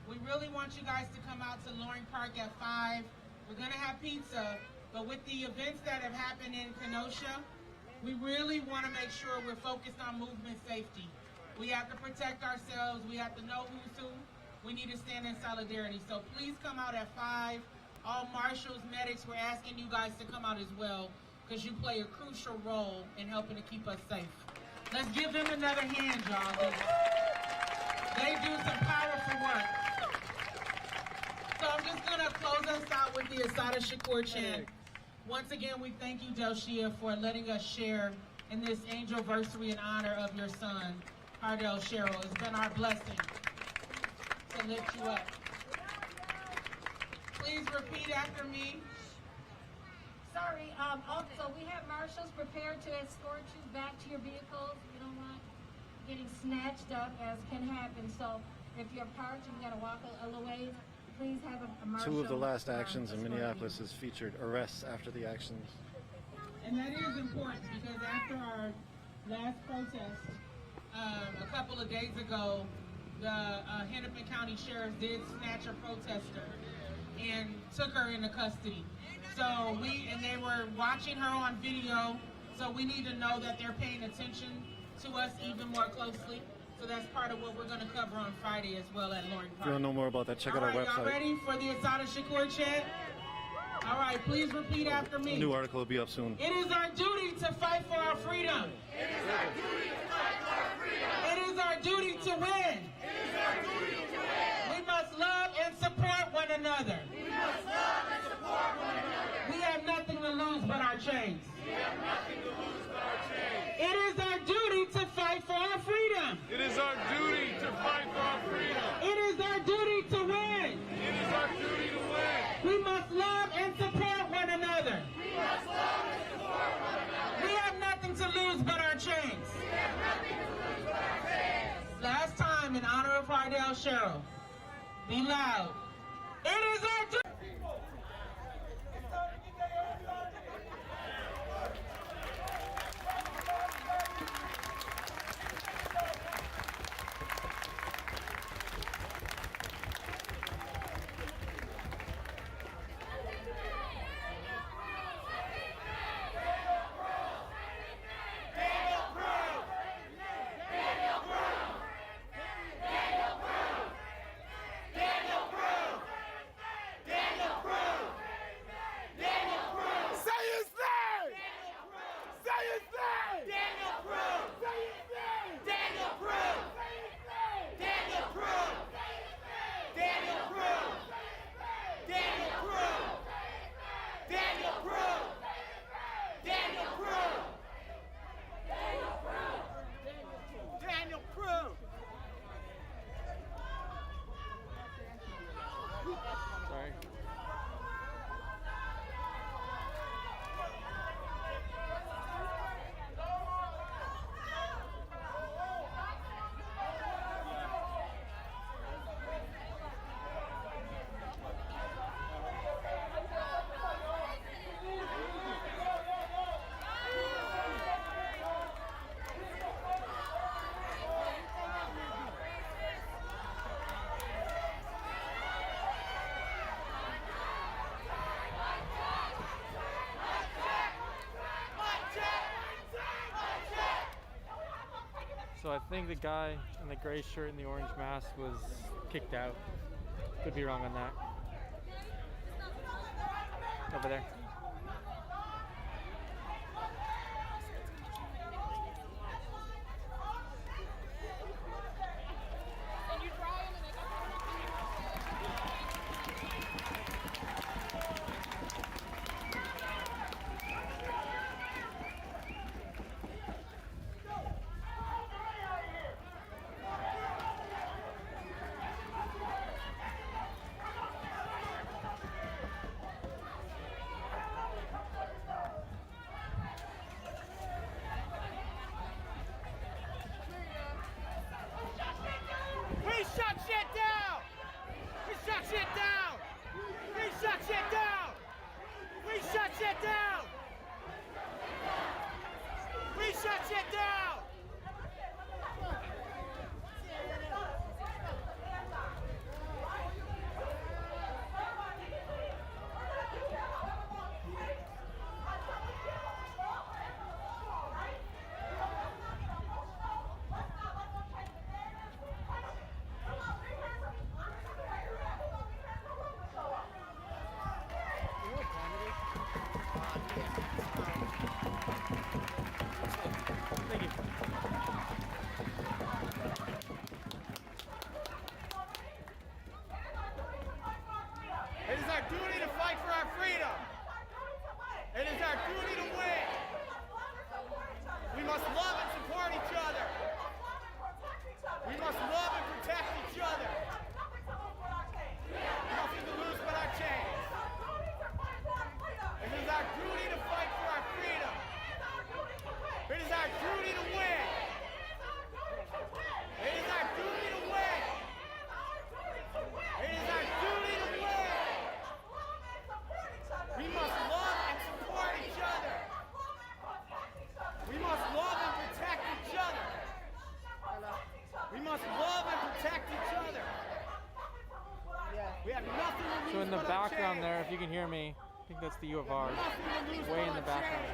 we really want you guys to come out to Loring Park at 5. We're going to have pizza, but with the events that have happened in Kenosha, we really want to make sure we're focused on movement safety. We have to protect ourselves. We have to know who's who. We need to stand in solidarity. So please come out at 5 all marshals, medics, we're asking you guys to come out as well because you play a crucial role in helping to keep us safe. Let's give them another hand, y'all. They do some powerful work. So I'm just going to close us out with the Assata Shakur chant. Once again, we thank you, Delshia, for letting us share in this angelversary in honor of your son, Hardell Sherrill. It's been our blessing to lift you up. Please repeat after me. Sorry, also we have marshals prepared to escort you back to your vehicles. You don't want getting snatched up, as can happen. So if you're parked and you gotta walk a little ways, please have a marshal. Two of the last actions in escort Minneapolis has featured arrests after the actions. And that is important because after our last protest, a couple of days ago, the Hennepin County Sheriff did snatch a protester and took her into custody. So they were watching her on video, so we need to know that they're paying attention to us even more closely. So that's part of what we're going to cover on Friday as well at Loring If Park. you want to know more about that, check out our website. Y'all ready for the Assata Shakur chant? All right, please repeat after me. A new article will be up soon. It is our duty to fight for our freedom. It is our duty to fight for our freedom. It is our duty to win. It is our duty to win. We must love and support one another. We must love and support one another. We have nothing to lose but our chains. We have nothing to lose but our chains. It is our duty to fight for our freedom. It is our duty to fight for our freedom. It is our duty to win. It is our duty to win. We must love and support one another. We must love and support one another. We have nothing to lose but our chains. We have nothing to lose but our chains. Last time, in honor of Hardell Sherrill, be loud. It is our duty. Sorry. So I think the guy in the gray shirt and the orange mask was kicked out. Could be wrong on that. Over there. our duty to win. It is our duty to win. It is our duty to win. We must love and support each other. We must love and protect each other. We must love and protect each other. We have nothing to lose. So in the but a background chance. there, if you can hear me, I think that's the U of R. Way in the background.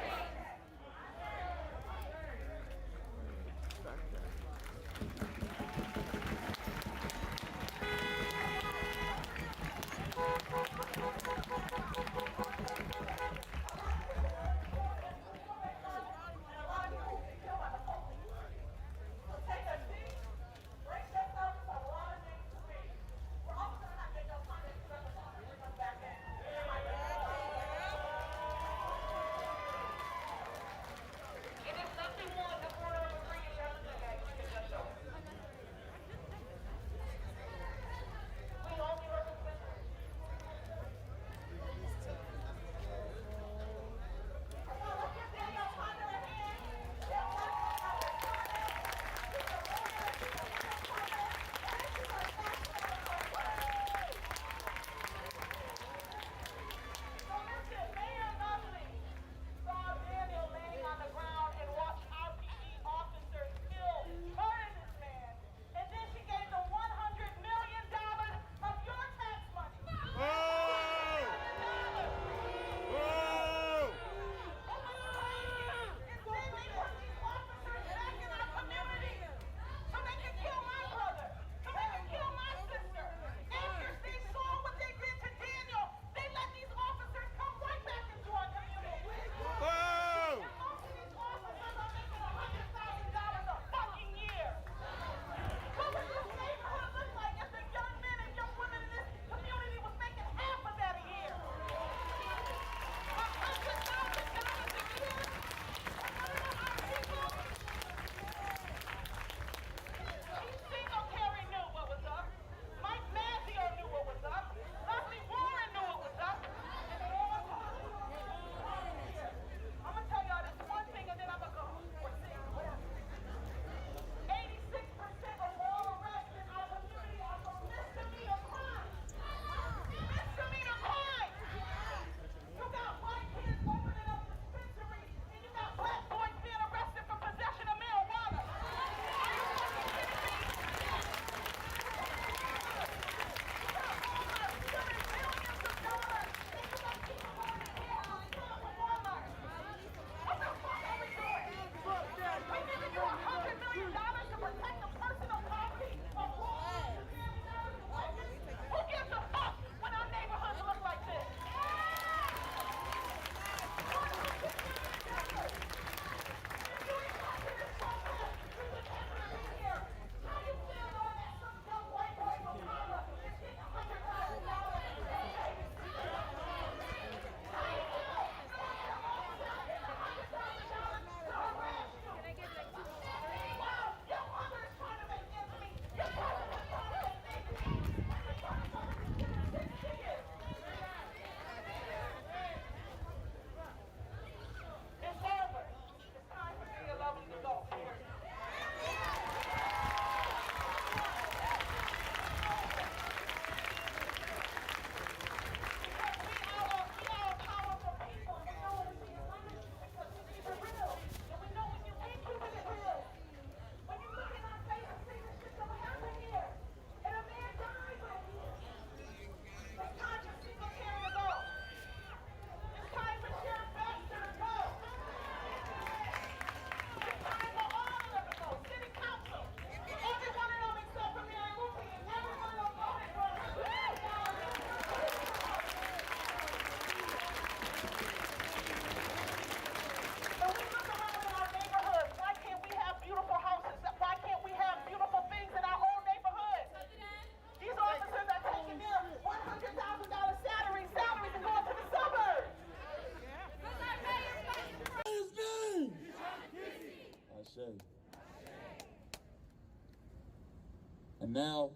And now,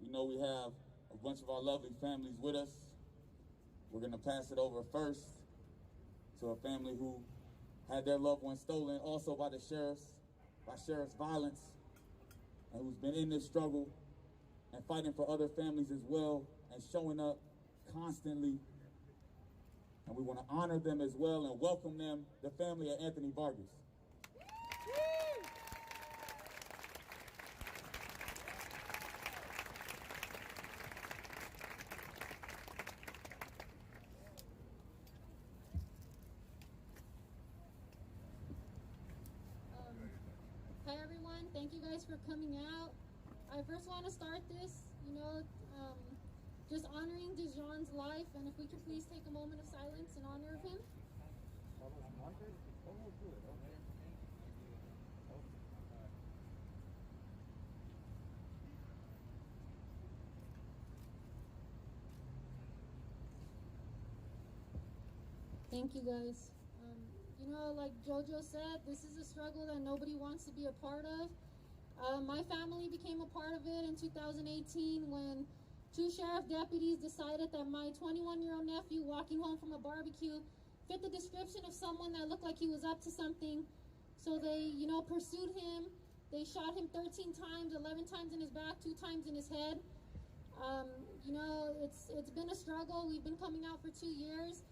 we know we have a bunch of our lovely families with us. We're going to pass it over first to a family who had their loved ones stolen also by the sheriff's violence, and who's been in this struggle and fighting for other families as well and showing up constantly. And we want to honor them as well and welcome them, the family of Anthony Vargas. Hi everyone, thank you guys for coming out. I first want to start this, just honoring Dijon's life, and if we could please take a moment of silence in honor of him. Thank you guys. Like Jojo said, this is a struggle that nobody wants to be a part of. My family became a part of it in 2018 when 2 sheriff deputies decided that my 21-year-old nephew walking home from a barbecue fit the description of someone that looked like he was up to something. So they, pursued him. They shot him 13 times, 11 times in his back, 2 times in his head. It's been a struggle. We've been coming out for 2 years.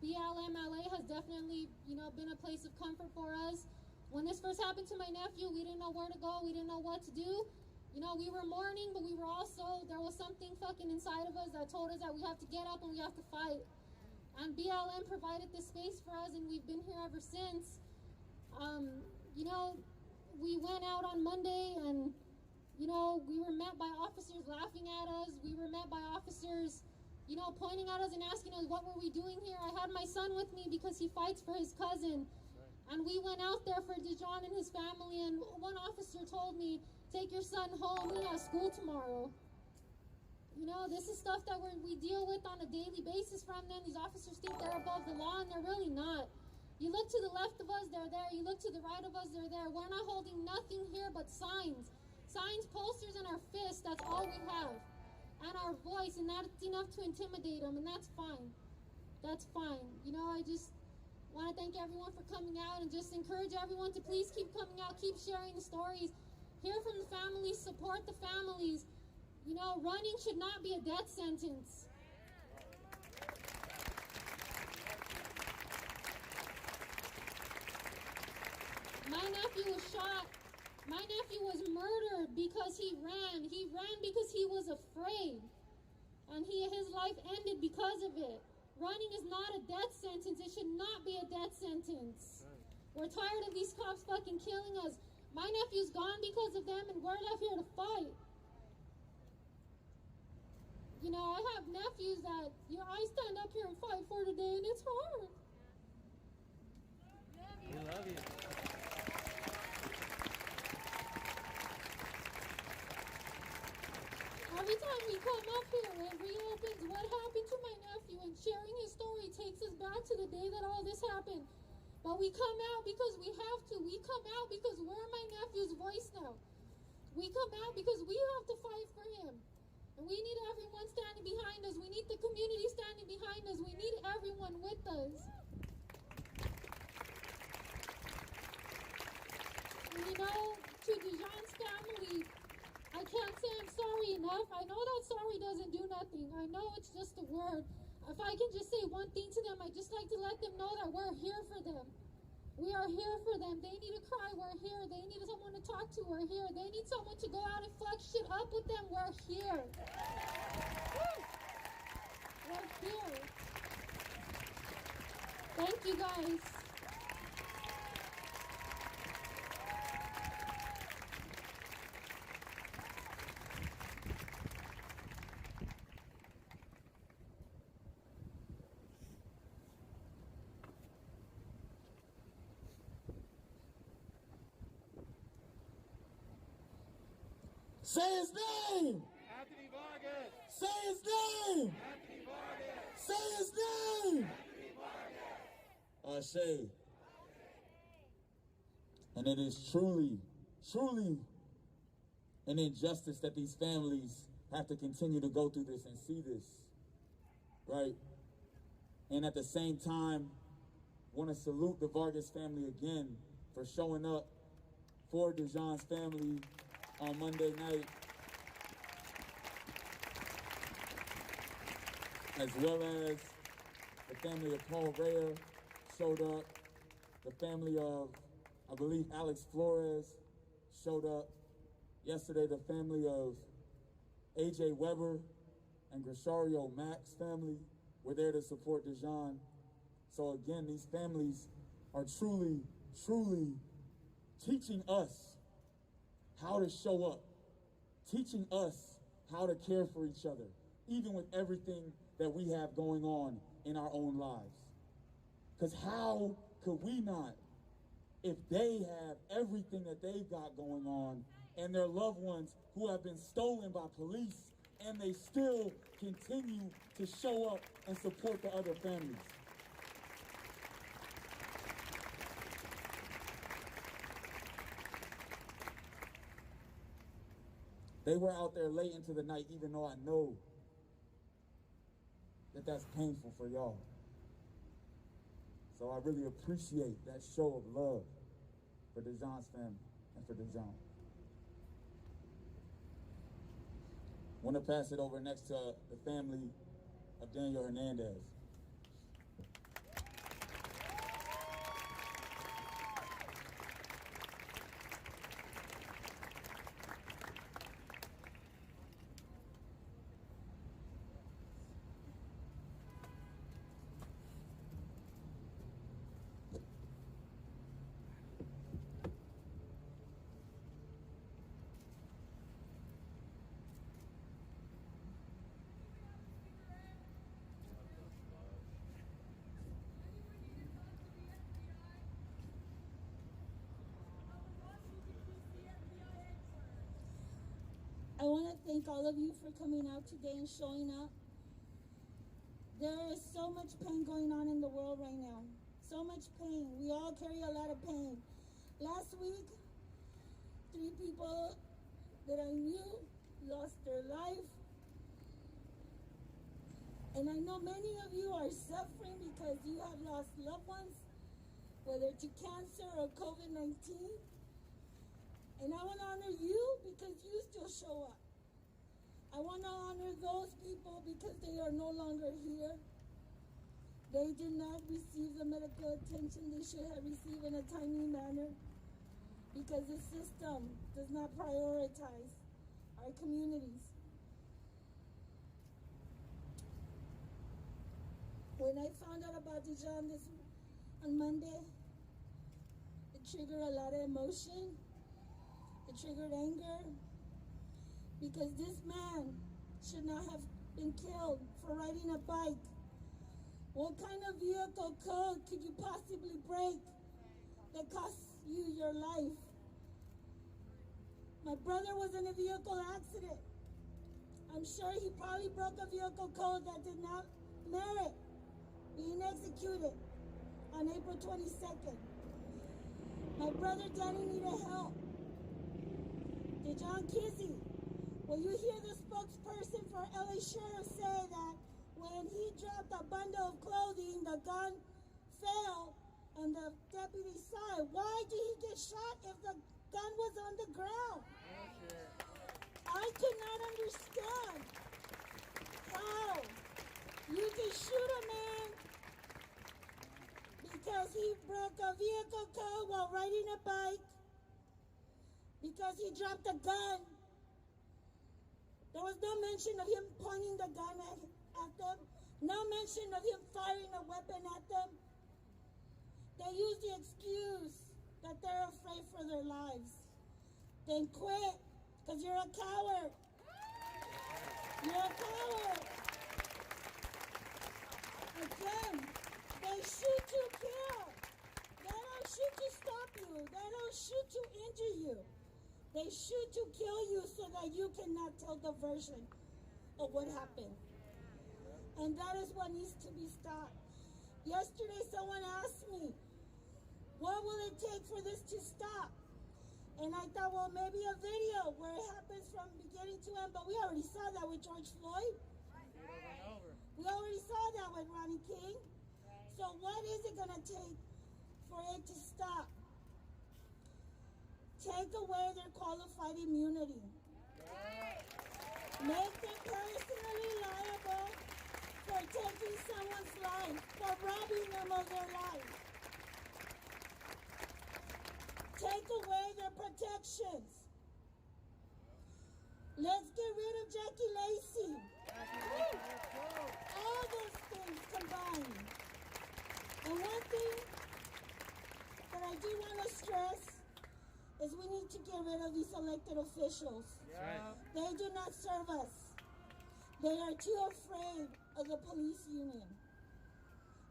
BLM LA has definitely, been a place of comfort for us. When this first happened to my nephew, we didn't know where to go. We didn't know what to do. We were mourning, but we were also, there was something fucking inside of us that told us that we have to get up and we have to fight. And BLM provided this space for us, and we've been here ever since. We went out on Monday and, we were met by officers laughing at us. We were met by officers pointing at us and asking us what were we doing here. I had my son with me because he fights for his cousin. And we went out there for Dijon and his family, and one officer told me, take your son home, we have school tomorrow. This is stuff that we deal with on a daily basis from them. These officers think they're above the law, and they're really not. You look to the left of us, they're there. You look to the right of us, they're there. We're not holding nothing here but signs. Signs, posters, and our fists, that's all we have. And our voice, and that's enough to intimidate them, and that's fine. That's fine. I just want to thank everyone for coming out and just encourage everyone to please keep coming out, keep sharing the stories, hear from the families, support the families. Running should not be a death sentence. My nephew was shot. My nephew was murdered because he ran. He ran because he was afraid. And his life ended because of it. Running is not a death sentence. It should not be a death sentence. We're tired of these cops fucking killing us. My nephew's gone because of them, and we're left here to fight. I have nephews that I stand up here and fight for today, and it's hard. We love you. Every time we come up here, it reopens what happened to my nephew, and sharing his story takes us back to the day that all this happened. But we come out because we have to. We come out because we're my nephew's voice now. We come out because we have to fight for him. And we need everyone standing behind us. We need the community standing behind us. We need everyone with us. And to Dijon's family, I can't say I'm sorry enough. I know that sorry doesn't do nothing. I know it's just a word. If I can just say one thing to them, I'd just like to let them know that we're here for them. We are here for them. They need to cry, we're here. They need someone to talk to, we're here. They need someone to go out and fuck shit up with them, we're here. Woo! We're here. Thank you guys. Say his name! Anthony Vargas! Say his name! Anthony Vargas! Say his name! Ashe. And it is truly, truly an injustice that these families have to continue to go through this and see this, right? And at the same time, Want to salute the Vargas family again for showing up for Dejan's family on Monday night, as well as the family of Paul Rea showed up, the family of, I believe, Alex Flores showed up. Yesterday, the family of A.J. Weber and Grishario Mack's family were there to support Dejan. So again, these families are truly, truly teaching us how to show up, teaching us how to care for each other, even with everything that we have going on in our own lives. Because how could we not, if they have everything that they've got going on and their loved ones who have been stolen by police, and they still continue to show up and support the other families? They were out there late into the night, even though I know that that's painful for y'all. So I really appreciate that show of love for Dejan's family and for Dejan. I want to pass it over next to the family of Daniel Hernandez. I want to thank all of you for coming out today and showing up. There is so much pain going on in the world right now. So much pain. We all carry a lot of pain. Last week, 3 people that I knew lost their life. And I know many of you are suffering because you have lost loved ones, whether to cancer or COVID-19. And I want to honor you because you still show up. I want to honor those people because they are no longer here. They did not receive the medical attention they should have received in a timely manner because the system does not prioritize our communities. When I found out about Dejan on Monday, it triggered a lot of emotion. It triggered anger because this man should not have been killed for riding a bike. What kind of vehicle code could you possibly break that costs you your life? My brother was in a vehicle accident. I'm sure he probably broke a vehicle code that did not merit being executed on April 22nd. My brother Danny needed help. Dejan Kizzy, will you hear the spokesperson for LA Sheriff say that when he dropped a bundle of clothing, the gun fell and the deputy saw it? Why did he get shot if the gun was on the ground? I could not understand how you can shoot a man because he broke a vehicle code while riding a bike, because he dropped a gun. There was no mention of him pointing the gun at them. No mention of him firing a weapon at them. They use the excuse that they're afraid for their lives. Then quit, because you're a coward. You're a coward. Again, they shoot to kill. They don't shoot to stop you. They don't shoot to injure you. They shoot to kill you so that you cannot tell the version of what happened. And that is what needs to be stopped. Yesterday, someone asked me, what will it take for this to stop? And I thought, well, maybe a video where it happens from beginning to end, but we already saw that with George Floyd. We already saw that with Ronnie King. So what is it going to take for it to stop? Take away their qualified immunity. Make them personally liable for taking someone's life, for robbing them of their life. Take away their protections. Let's get rid of Jackie Lacey. All those things combined. And one thing that I do want to stress is we need to get rid of these elected officials. They do not serve us. They are too afraid of the police union.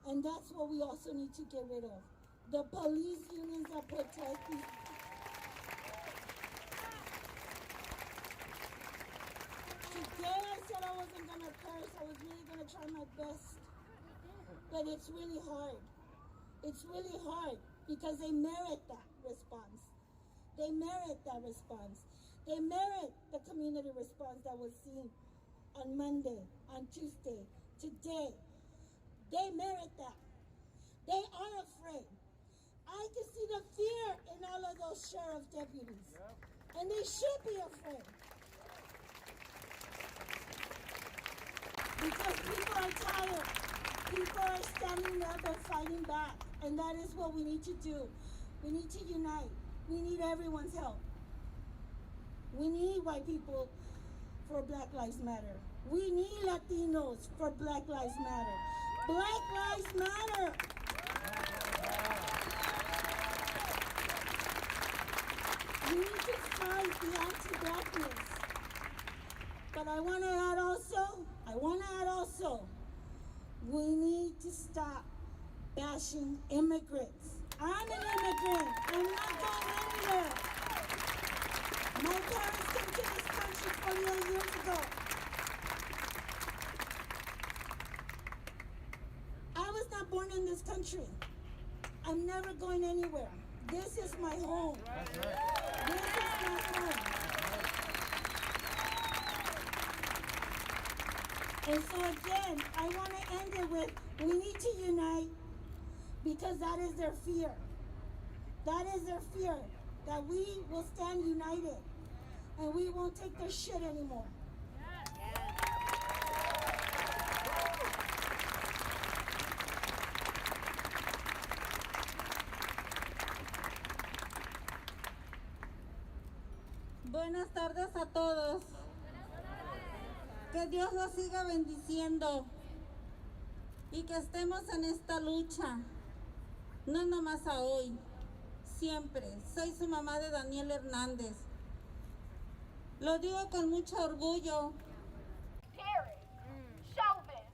And that's what we also need to get rid of. The police unions that protect these. Today I said I wasn't going to curse. I was really going to try my best. But it's really hard. It's really hard because they merit that response. They merit that response. They merit the community response that was seen on Monday, on Tuesday, today. They merit that. They are afraid. I can see the fear in all of those sheriff deputies. And they should be afraid. Because people are tired. People are standing up and fighting back. And that is what we need to do. We need to unite. We need everyone's help. We need white people for Black Lives Matter. We need Latinos for Black Lives Matter. Black Lives Matter. We need to fight the anti-blackness. But I want to add also, we need to stop bashing immigrants. I'm an immigrant. I'm not going anywhere. My parents came to this country 48 years ago. I was not born in this country. I'm never going anywhere. This is my home. This is my home. And so again, I want to end it with, we need to unite because that is their fear. That is their fear, that we will stand united and we won't take their shit anymore. Buenas tardes a todos. Que Dios los siga bendiciendo y que estemos en esta lucha, no nomás a hoy, siempre. Soy su mamá de Daniel Hernández. Lo digo con mucho orgullo. Derek Chauvin.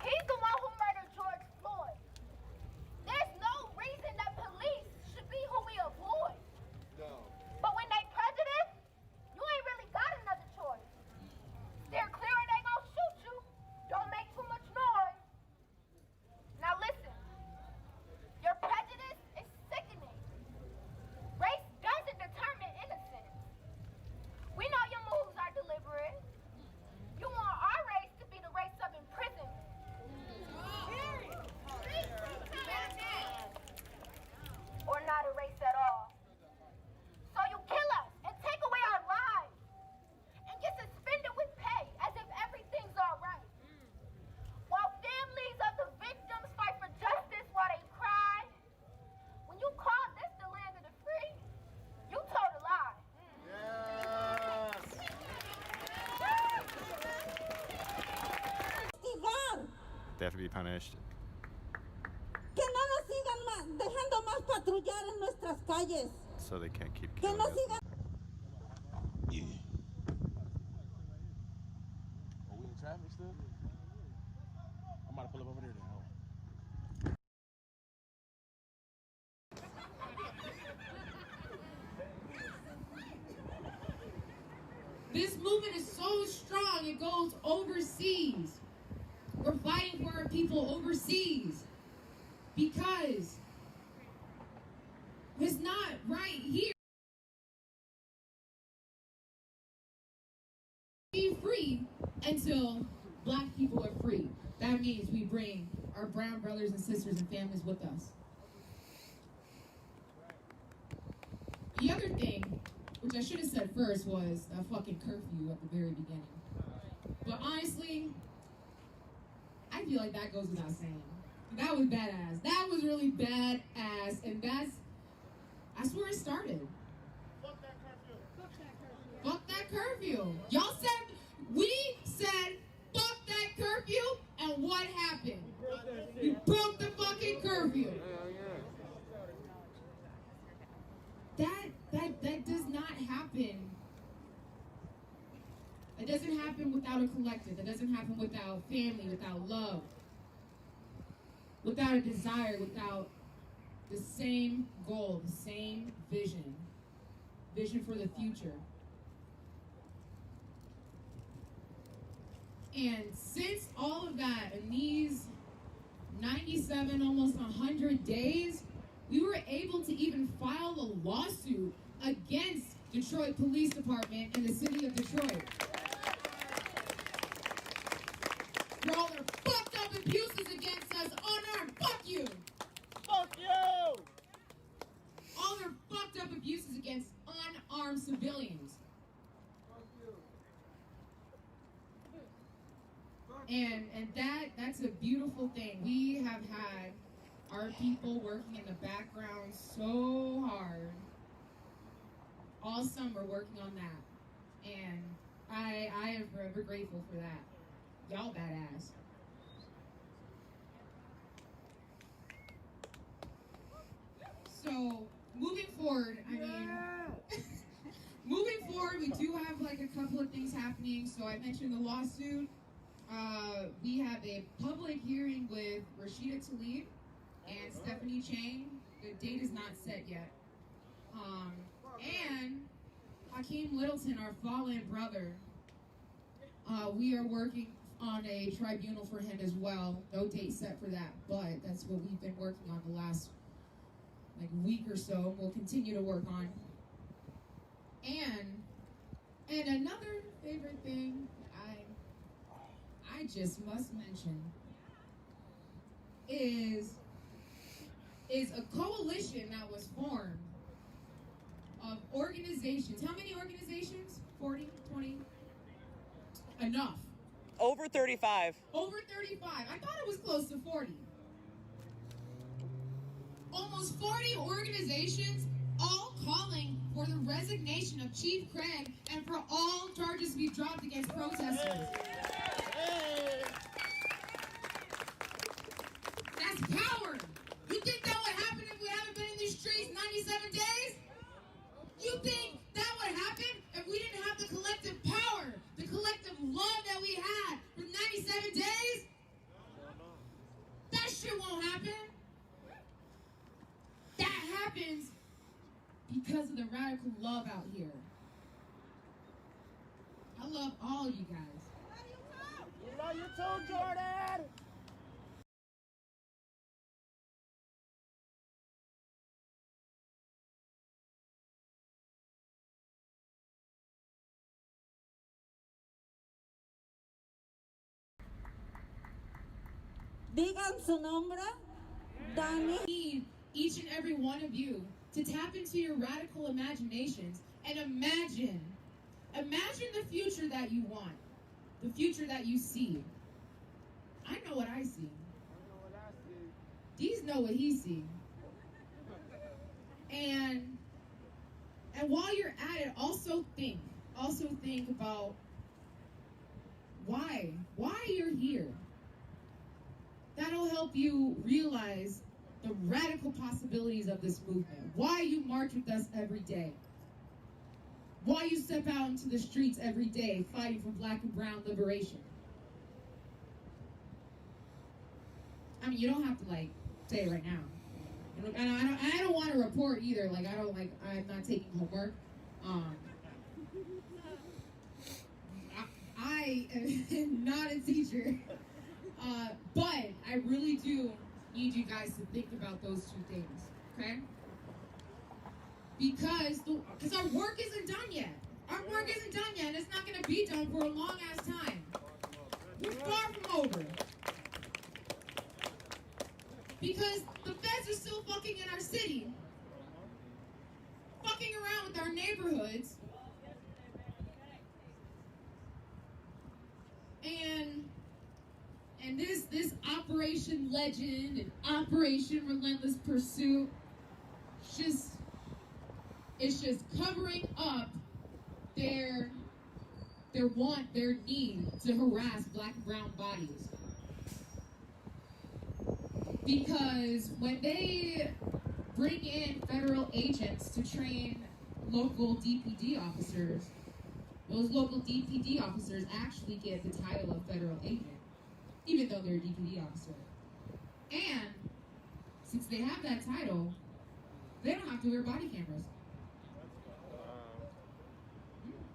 He's the one who murdered George Floyd. There's no reason that police should be who we avoid. No. But when they prejudice, you ain't really got another choice. They're clear and they gon' shoot you. Don't make too much noise. Now listen, your prejudice is sickening. Race doesn't determine innocence. We know your moves are deliberate. You want our race to be the race of imprisonment. Or not a race at all. So you kill us and take away our lives and get suspended with pay as if everything's all right. While families of the victims fight for justice while they cry, when you call this the land of the free, you told a lie. They have to be punished. Que no nos sigan dejando más patrullar en nuestras calles. So they can't keep Que killing no us. sigan. Yeah. Are we in traffic still? I'm about to pull up over there then. This movement is so strong, it goes overseas. We're fighting for our people overseas because it's not right here. Be free until Black people are free. that means we bring our brown brothers and sisters and families with us. The other thing, which I should have said first, was a fucking curfew at the very beginning. But honestly, I feel like that goes without saying. That was badass. That was really badass, and that's where it started. Fuck that curfew. Fuck that curfew. Y'all said, we said, fuck that curfew, and what happened? You broke the fucking curfew. That does not happen. It doesn't happen without a collective. It doesn't happen without family, without love, without a desire, without the same goal, the same vision for the future. And since all of that, in these 97, almost 100 days, we were able to even file a lawsuit against Detroit Police Department and the city of Detroit. For all their fucked up abuses against us, unarmed, fuck you! Fuck you! All their fucked up abuses against unarmed civilians. And that's a beautiful thing. We have had our people working in the background so hard all summer working on that. And I am forever grateful for that. Y'all badass. So moving forward, moving forward, we do have like a couple of things happening. So I mentioned the lawsuit. We have a public hearing with Rashida Tlaib and Stephanie Chang. The date is not set yet. And Hakeem Littleton, our fallen brother, we are working on a tribunal for him as well. No date set for that, but that's what we've been working on the last week or so. We'll continue to work on. And another favorite thing I just must mention is a coalition that was formed of organizations. How many organizations? 40, 20? Enough. Over 35. Over 35. I thought it was close to 40. Almost 40 organizations, all calling for the resignation of Chief Craig and for all charges to be dropped against protesters. That's power. You think that would happen if we haven't been in these streets 97 days? You think that would happen if we didn't have the collective power, the collective love that we had for 97 days? That shit won't happen. That happens because of the radical love out here. I love all you guys. We love you too, Jordan! Digan su nombre, Dani. Need each and every one of you to tap into your radical imaginations and imagine the future that you want, the future that you see. I know what I see. These know what he sees. And while you're at it, also think about why you're here. That'll help you realize the radical possibilities of this movement. Why you march with us every day. Why you step out into the streets every day fighting for black and brown liberation. I mean, you don't have to say it right now. I don't want to report either. I'm not taking homework. I am not a teacher. But I really do need you guys to think about those two things, okay? Because our work isn't done yet. Our work isn't done yet, and it's not going to be done for a long-ass time. We're far from over. Because the feds are still fucking in our city. Fucking around with our neighborhoods. And this Operation Legend and Operation Relentless Pursuit, it's just covering up their need to harass black and brown bodies. Because when they bring in federal agents to train local DPD officers, those local DPD officers actually get the title of federal agent, even though they're a DPD officer. And since they have that title, they don't have to wear body cameras.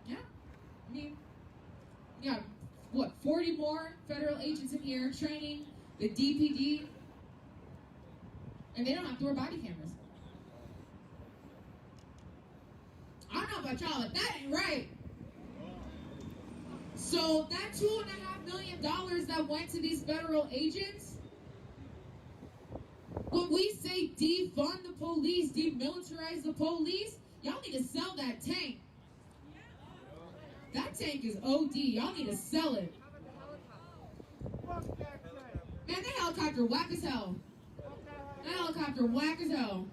Yeah. I mean, yeah, what, 40 more federal agents in here training the DPD, and they don't have to wear body cameras. I don't know about y'all, but that ain't right. So that $2.5 million that went to these federal agents, when we say defund the police, demilitarize the police, y'all need to sell that tank. That tank is OD. Y'all need to sell it. Man, that helicopter whack as hell. That helicopter whack as hell.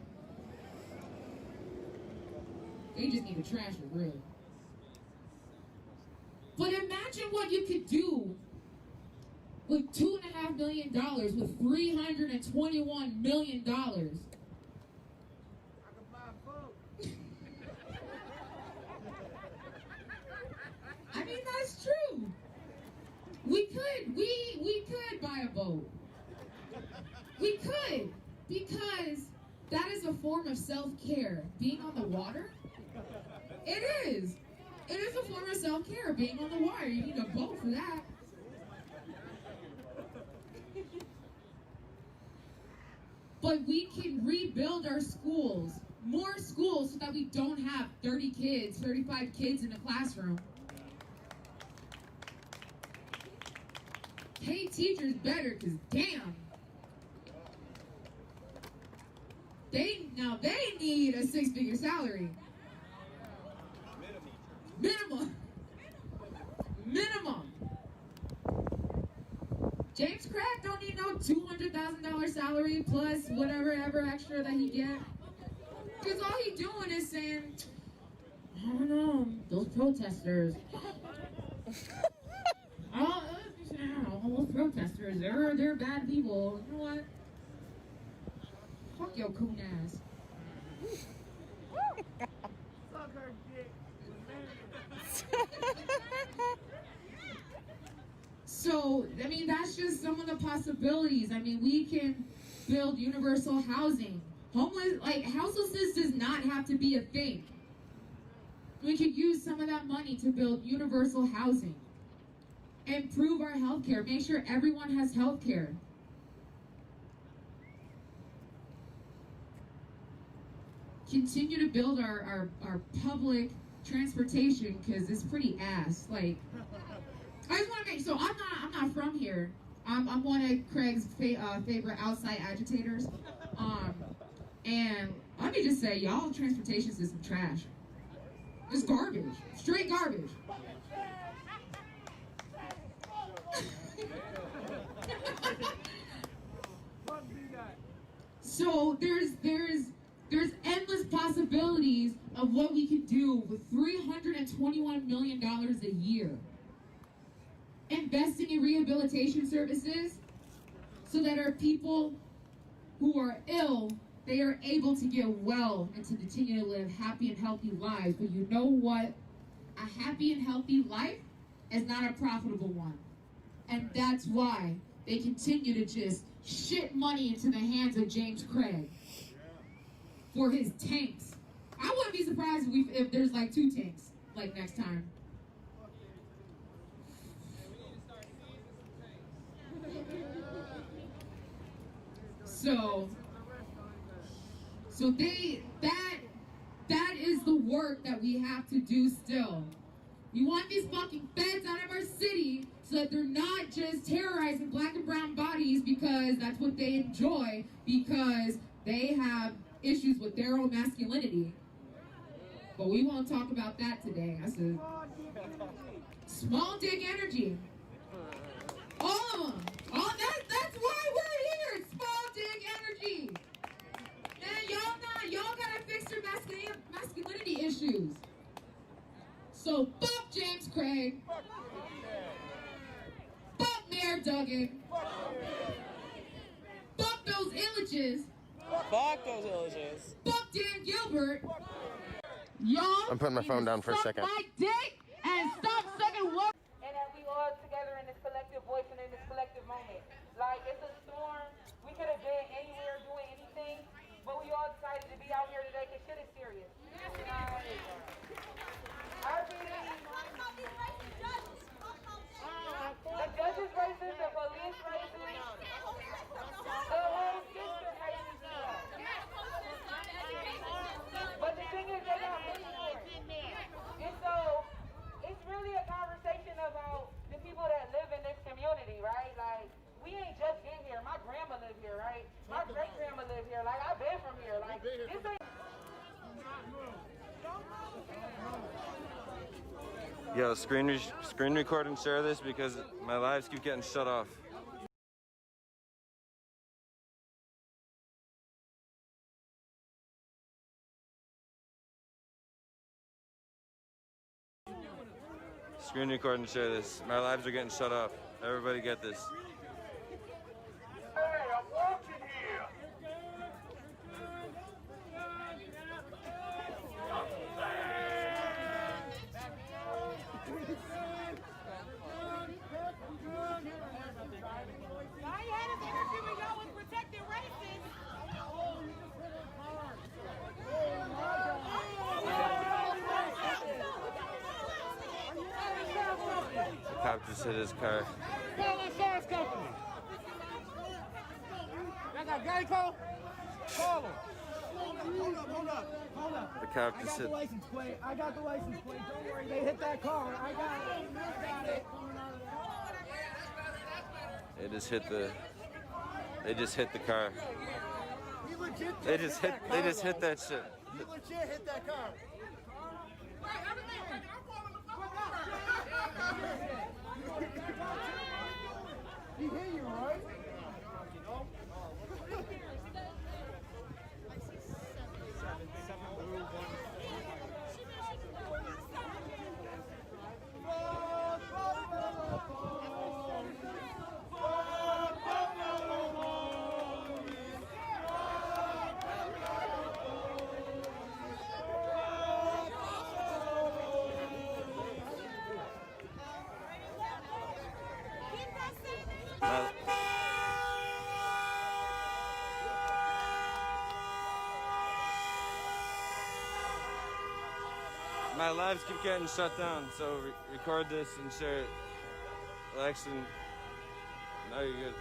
They just need to trash it, really. But imagine what you could do with $2.5 million, with $321 million. I mean, that's true. We could buy a boat. We could, because that is a form of self-care. Being on the water, it is. It is a form of self-care, being on the water. You need a boat for that. But we can rebuild our schools, more schools, so that we don't have 30 kids, 35 kids in a classroom. Pay teachers better, because damn. They need a 6-figure salary. Minimum. James Craig don't need no $200,000 salary plus whatever ever extra that he get. Because all he doing is saying, I don't know, those protesters. Those protesters, they're bad people. You know what? Fuck your coon ass. So, I mean, that's just some of the possibilities. I mean, we can build universal housing. Houselessness does not have to be a thing. We could use some of that money to build universal housing. Improve our healthcare. Make sure everyone has healthcare. Continue to build our public transportation, because it's pretty ass. Like, I just want to make, so I'm not from here. I'm one of Craig's favorite outside agitators. And let me just say, y'all transportation system trash. It's garbage, straight garbage. So there's endless possibilities of what we could do with $321 million a year. Investing in rehabilitation services so that our people who are ill, they are able to get well and to continue to live happy and healthy lives. But you know what? A happy and healthy life is not a profitable one. And that's why they continue to just shit money into the hands of James Craig for his tanks. I wouldn't be surprised if there's like 2 tanks like next time. So that is the work that we have to do still. We want these fucking feds out of our city so that they're not just terrorizing black and brown bodies because that's what they enjoy, because they have issues with their own masculinity. But we won't talk about that today. I said, small dick energy. That's why we're here. Small dick energy. And y'all gotta fix your masculinity issues. So fuck James Craig. Fuck Mayor Duggan. Fuck those illages. Fuck those illages. Fuck Dan Gilbert. Y'all. I'm putting my phone down for a second. My dick and stop sucking what? And that we all together in this collective voice and in this collective moment. Like, it's a storm. We could have been anywhere doing anything, but we all decided to be out here today because shit is serious. The judges racist, the police racist, the whole system racist. But the thing is, they got more. And so, it's really a conversation about the people that live in this community, right? Like, we ain't just get here. My grandma lived here, right? My great grandma lived here. Like, I've been from here. Like, this ain't. Yo, screen record and share this because my lives keep getting shut off. Screen record and share this. My lives are getting shut off. Everybody get this. Hey, I'm walking here. I had his energy when y'all was protecting racists. The cop just hit his car. Call the insurance company. Y'all got Geico? Call them. Hold up. The cop I just got hit. the license plate. Don't worry, they hit that car. I got it. They just hit the. They just hit the car. They just hit that shit. You legit hit that car. He hit you, right? My lives keep getting shut down, so record this and share it. Election. Now you're good.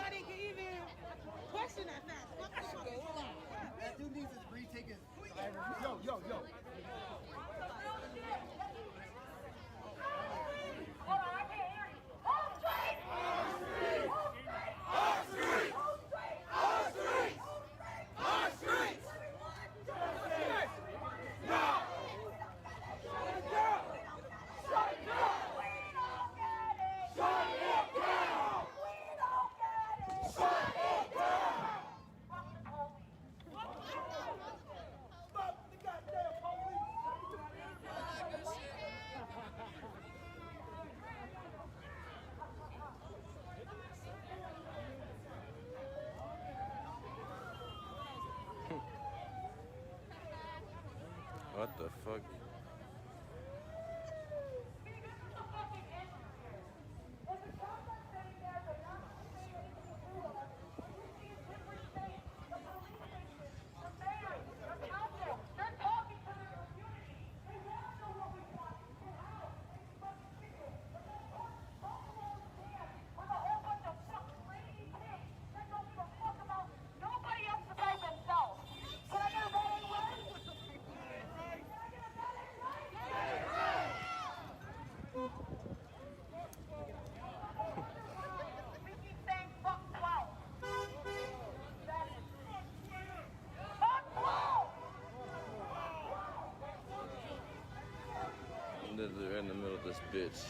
nobody can even question that fact. What the fuck is that? That dude needs his free tickets. Yo. Hold on, I can't hear you. Home straight! Home street! Home street! Home street! Home street! Justice! No! Shut it down! Shut it down! We don't get it! Shut it down! We don't get it! Shut it down! Fuck the police! Fuck the goddamn police! What the fuck? They're in the middle of this bitch.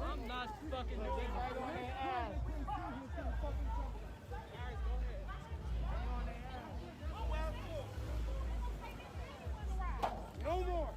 I'm not fucking doing right on their ass. No more.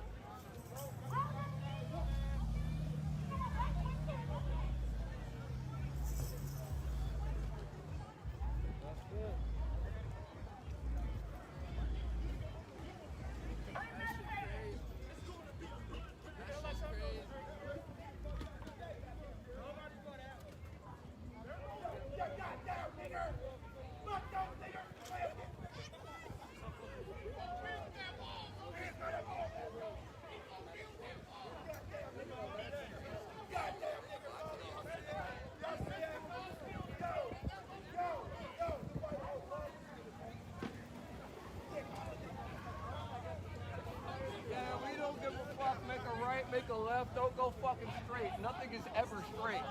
traffic is ever straight.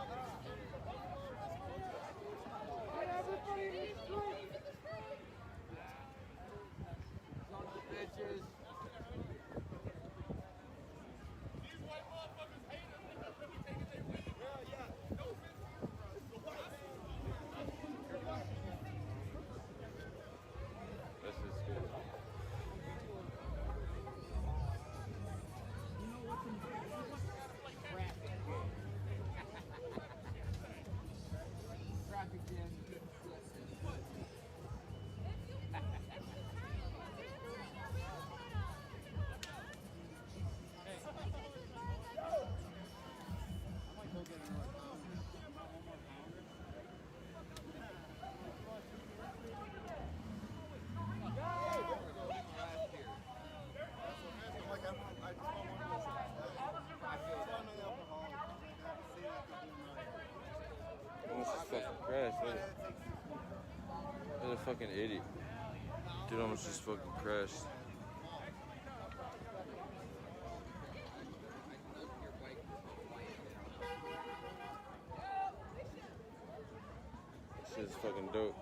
Sons of bitches. This is good. Traffic jam. Almost just fucking crashed. What a fucking idiot. Dude almost just fucking crashed. This shit's fucking dope.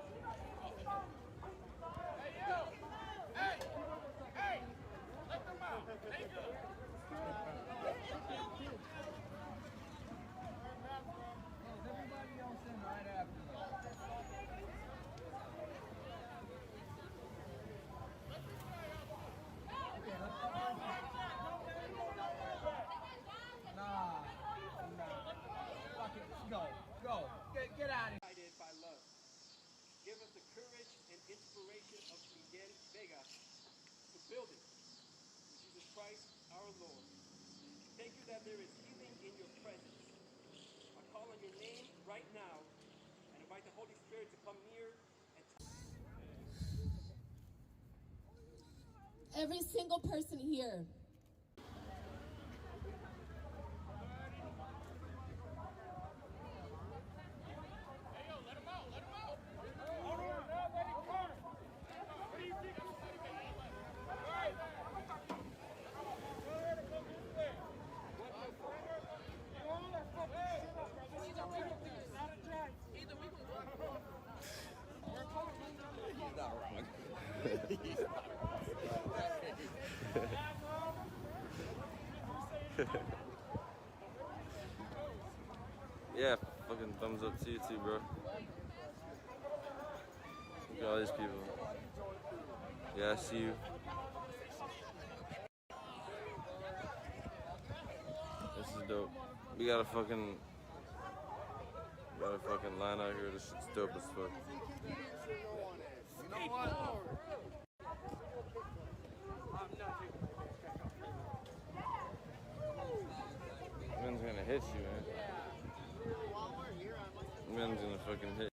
Go. Get out of here. By love. Give us the courage and inspiration of Miguel Vega to build it. In Jesus Christ, our Lord. Thank you that there is healing in your presence. I call on your name right now and invite the Holy Spirit to come near and Every single person here. He's not wrong. Yeah, fucking thumbs up to you too, bro. Look at all these people. Yeah, I see you. This is dope. We got a fucking line out here. This shit's dope as fuck. You know what? Man's gonna hit you, man. Man's gonna fucking hit.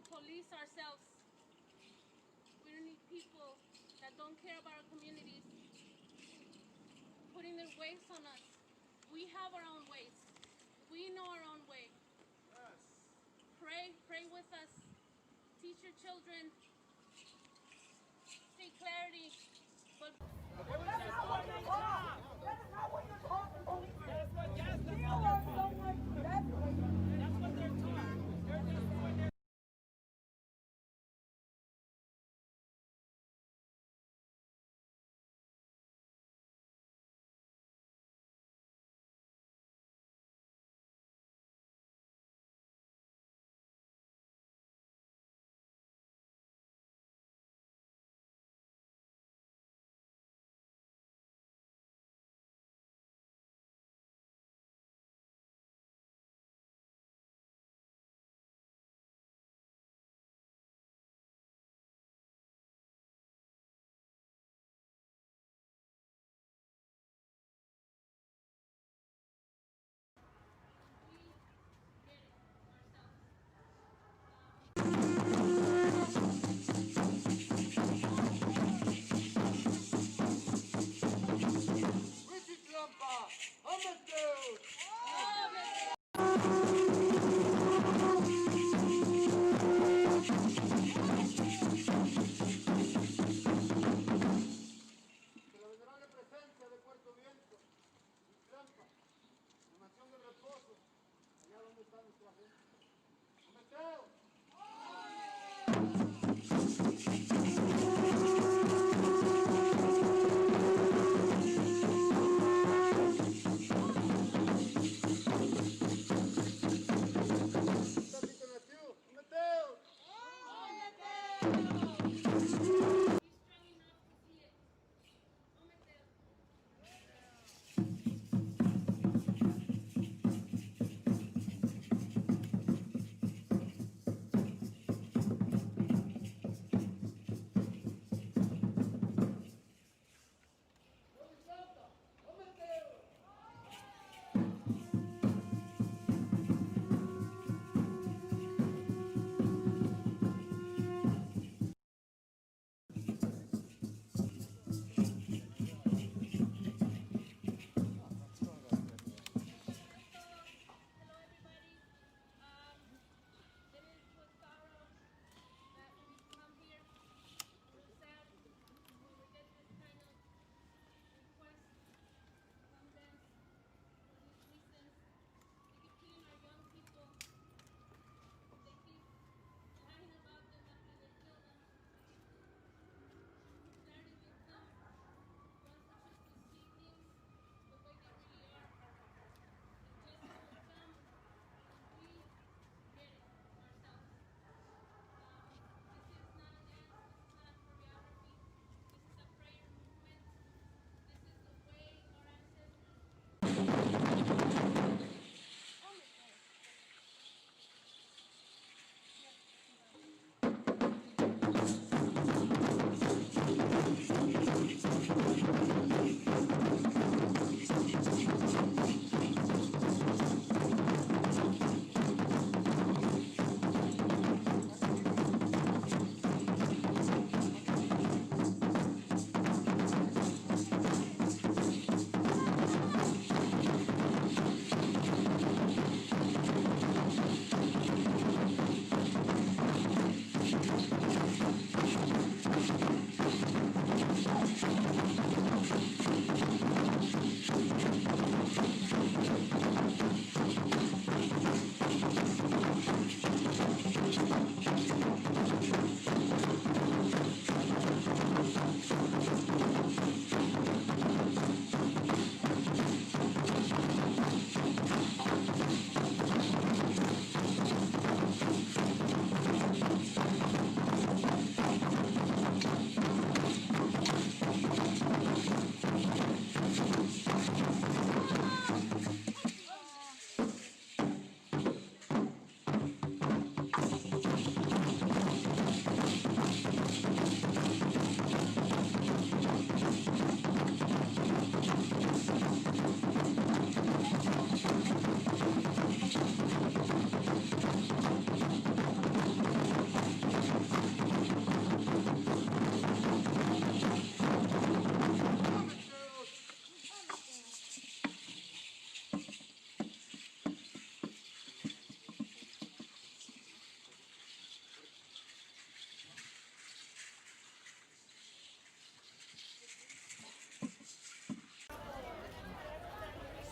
Police ourselves. We don't need people that don't care about our communities putting their waste on us. We have our own ways. We know our own way. Pray with us. Teach your children. Seek clarity. But That's not what you're talking about.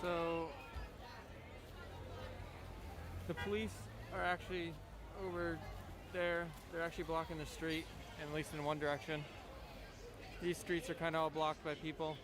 So the police are actually over there. They're actually blocking the street, at least in one direction. These streets are kind of all blocked by people.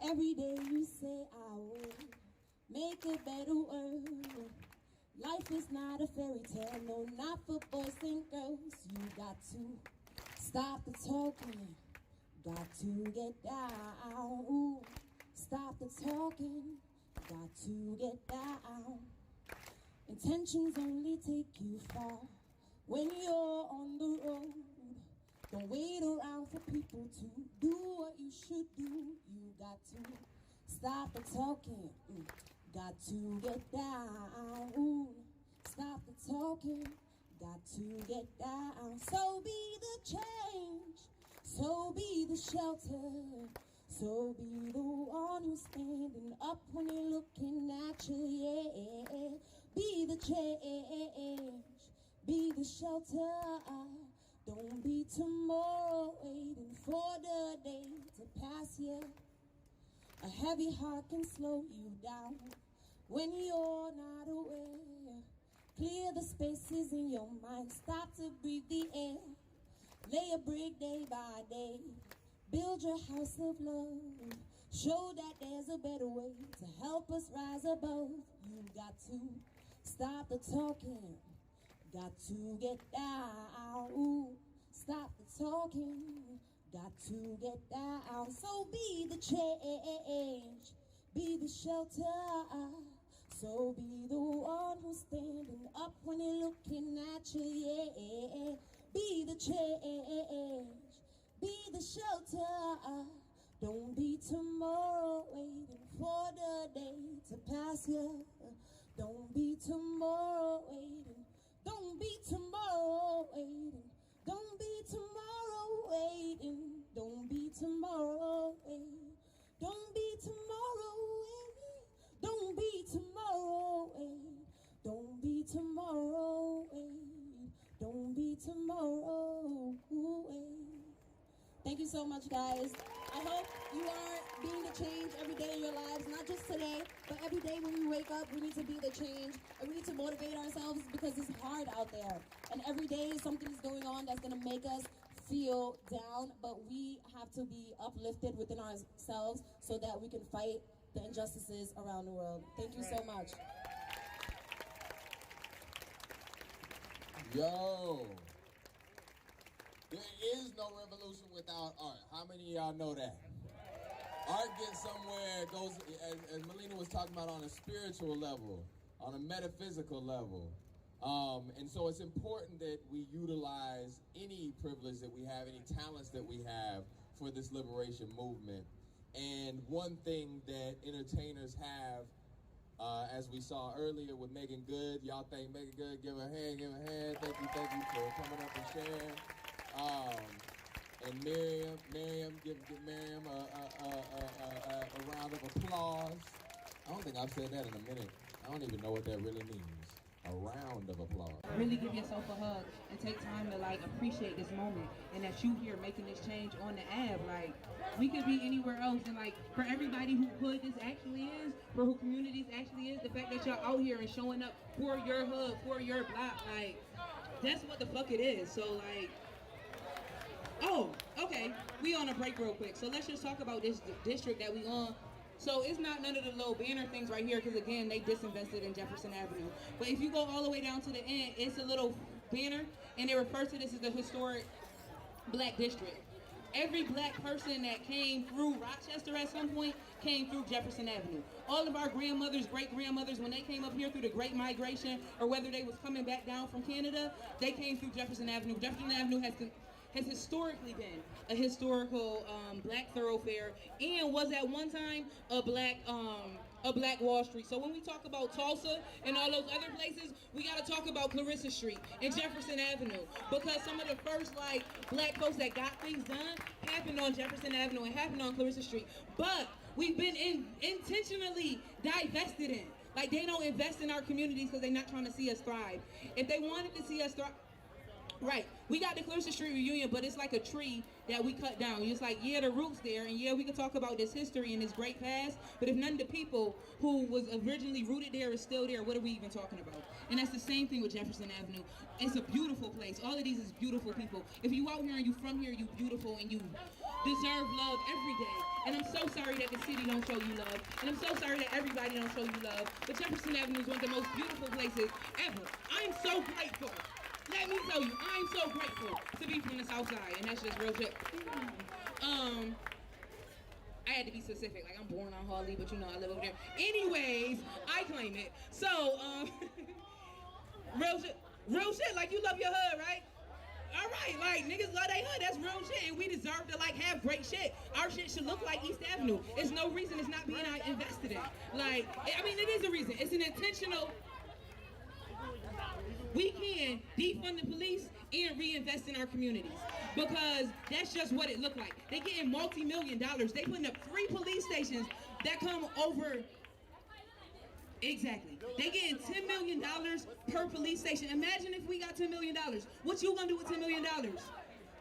Every day you say I will make a better world. Life is not a fairy tale, no, not for boys and girls. You got to stop the talking, got to get down. Ooh, stop the talking, got to get down. Intentions only take you far when you're on the road. Don't wait around for people to do what you should do. You got to stop the talking, got to get down. Ooh, stop the talking, got to get down. So be the change, so be the shelter, so be the one who's standing up when you're looking at you, yeah. Be the change, be the shelter. Don't be tomorrow waiting for the day to pass you. A heavy heart can slow you down when you're not aware. Clear the spaces in your mind, stop to breathe the air. Lay a brick day by day, build your house of love. Show that there's a better way to help us rise above. You got to stop the talking, got to get down. Ooh, stop the talking, got to get down. So be the change, be the shelter, so be the one who's standing up when you're looking at you, yeah. Be the change, be the shelter. Don't be tomorrow waiting for the day to pass you. Don't be tomorrow waiting. Don't be tomorrow waiting. Don't be tomorrow waiting. Don't be tomorrow waiting. Don't be tomorrow waiting. Don't be tomorrow waiting. Don't be tomorrow waiting. Don't be tomorrow waiting. Thank you so much, guys. I hope you are being the change every day in your lives, not just today, but every day when we wake up, we need to be the change, and we need to motivate ourselves because it's hard out there. And every day something's going on that's gonna make us feel down, but we have to be uplifted within ourselves so that we can fight the injustices around the world. Thank you so much. Yo. There is no revolution without art. How many of y'all know that? Art gets somewhere, it goes, as Melina was talking about, on a spiritual level, on a metaphysical level. And so it's important that we utilize any privilege that we have, any talents that we have for this liberation movement. And one thing that entertainers have, as we saw earlier with Megan Good, y'all thank Megan Good, give her a hand, give her a hand. Thank you for coming up and sharing. And Miriam, give Miriam a round of applause. I don't think I've said that in a minute. I don't even know what that really means. A round of applause. Really give yourself a hug and take time to appreciate this moment, and that you here making this change on the Ave. We could be anywhere else, and for everybody who hood this actually is, for who communities actually is, the fact that y'all out here and showing up for your hood, for your block, that's what the fuck it is. So oh, okay, we on a break real quick. So let's just talk about this district that we on. So it's not none of the little banner things right here, because again, they disinvested in Jefferson Avenue. But if you go all the way down to the end, it's a little banner, and they refer to this as the historic Black district. Every Black person that came through Rochester at some point came through Jefferson Avenue. All of our grandmothers, great-grandmothers, when they came up here through the Great Migration, or whether they was coming back down from Canada, they came through Jefferson Avenue. Jefferson Avenue has historically been a historical Black thoroughfare, and was at one time a Black Wall Street. So when we talk about Tulsa and all those other places, we got to talk about Clarissa Street and Jefferson Avenue, because some of the first Black folks that got things done happened on Jefferson Avenue and happened on Clarissa Street. But we've been intentionally divested in. They don't invest in our communities because they're not trying to see us thrive. If they wanted to see us thrive, Right. We got the Clarissa Street reunion, but it's like a tree that we cut down. It's like, yeah, the roots there, and yeah, we can talk about this history and this great past, but if none of the people who was originally rooted there is still there, what are we even talking about? And that's the same thing with Jefferson Avenue. It's a beautiful place. All of these is beautiful people. If you out here and you from here, you beautiful and you deserve love every day. And I'm so sorry that the city don't show you love. And I'm so sorry that everybody don't show you love. But Jefferson Avenue is one of the most beautiful places ever. I'm so grateful. Let me tell you, I'm so grateful to be from the South Side, and that's just real shit. I had to be specific, like I'm born on Harley, but you know I live over there. Anyways, I claim it. So, real shit, like you love your hood, right? All right, like niggas love their hood, that's real shit, and we deserve to like have great shit. Our shit should look like East Avenue. It's no reason it's not being invested in. Like, I mean, it is a reason. It's an intentional. We can defund the police and reinvest in our communities because that's just what it looked like. They getting multi-million dollars. They putting up 3 police stations that come over. Exactly. They getting $10 million per police station. Imagine if we got $10 million. What you gonna do with $10 million?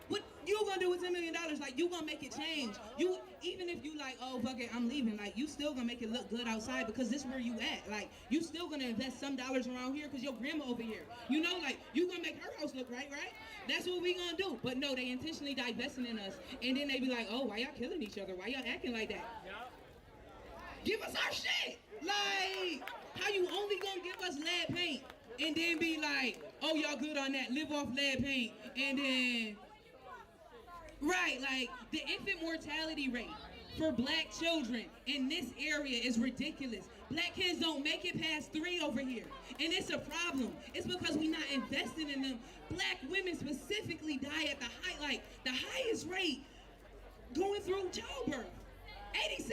What you gonna do with $10 million? Like, you gonna make it change. You, even if you like, oh, fuck it, I'm leaving, like, you still gonna make it look good outside because this where you at. Like, you still gonna invest some dollars around here because your grandma over here. You know, like, you gonna make her house look right? That's what we gonna do. But no, they intentionally divesting in us. And then they be like, oh, why y'all killing each other? Why y'all acting like that? Give us our shit. Like, how you only gonna give us lead paint and then be like, oh, y'all good on that, live off lead paint, and then... Right, like the infant mortality rate for black children in this area is ridiculous. Black kids don't make it past 3 over here, and it's a problem. It's because we're not investing in them. Black women specifically die at the highest rate going through childbirth.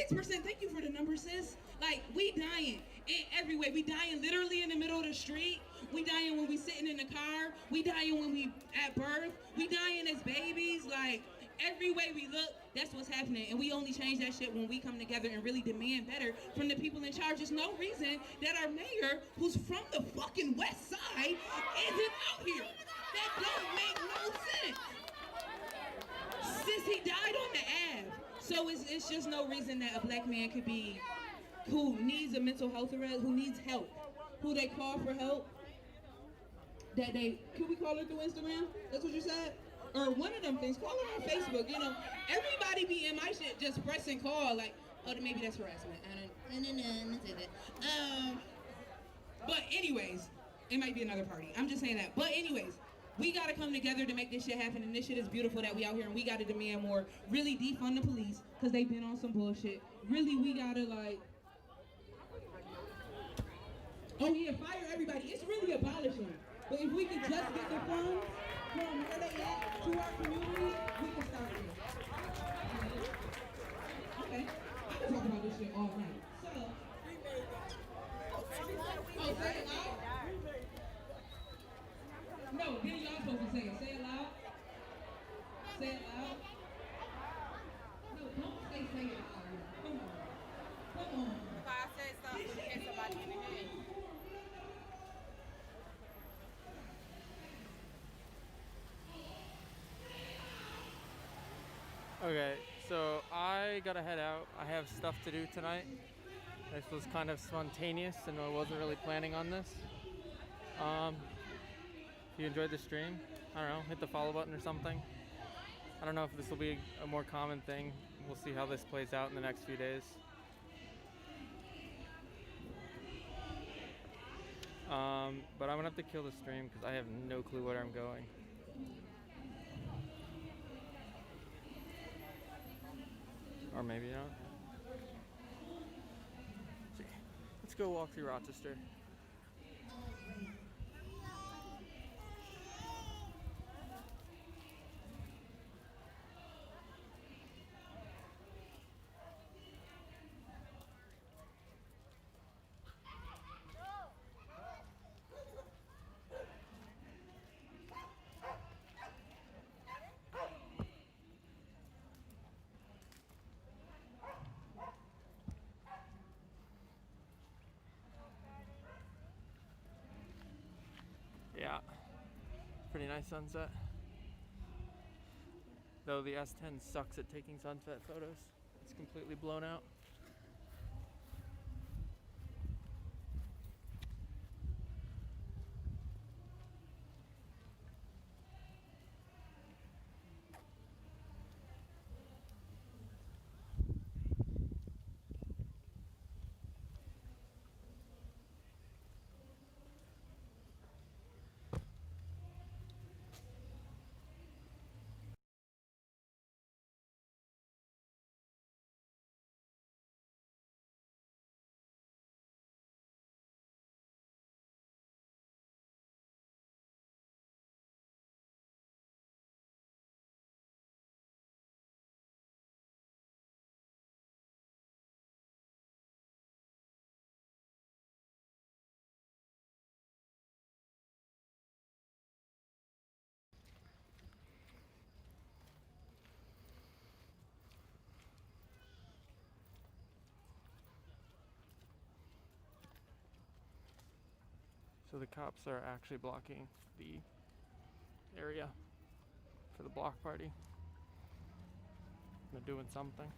86%, thank you for the number, sis. Like, we dying in every way. We dying literally in the middle of the street. We dying when we sitting in the car. We dying when we at birth. We dying as babies. Like, every way we look, that's what's happening. And we only change that shit when we come together and really demand better from the people in charge. There's no reason that our mayor, who's from the fucking West Side, isn't out here. That don't make no sense. Since he died on the Ave. So it's just no reason that a black man could be, who needs a mental health arrest, who needs help, who they call for help, that they, can we call her through Instagram? That's what you said? Or one of them things, call her on Facebook, you know. Everybody be in my shit just press and call, like, oh, maybe that's harassment. I don't say that. But anyways, it might be another party. I'm just saying that. But anyways, we gotta come together to make this shit happen, and this shit is beautiful that we out here, and we gotta demand more. Really defund the police, because they've been on some bullshit. Really, we gotta, like, oh yeah, fire everybody. It's really abolishing. But if we can just get the funds from where they at to our communities, we can start here. Okay, I can talk about this shit all night. So, oh, say it loud? No, then y'all supposed to say it. Say it loud. Say it loud. No, don't say it loud. Come on. Come on. If I say something, you hit somebody in the head. Okay, so I gotta head out. I have stuff to do tonight. This was kind of spontaneous and I wasn't really planning on this. If you enjoyed the stream, I don't know, hit the follow button or something. I don't know if this will be a more common thing. We'll see how this plays out in the next few days. But I'm gonna have to kill the stream because I have no clue where I'm going. Or maybe not. Let's see. Let's go walk through Rochester. Pretty nice sunset. Though the S10 sucks at taking sunset photos. It's completely blown out. So the cops are actually blocking the area for the block party. They're doing something.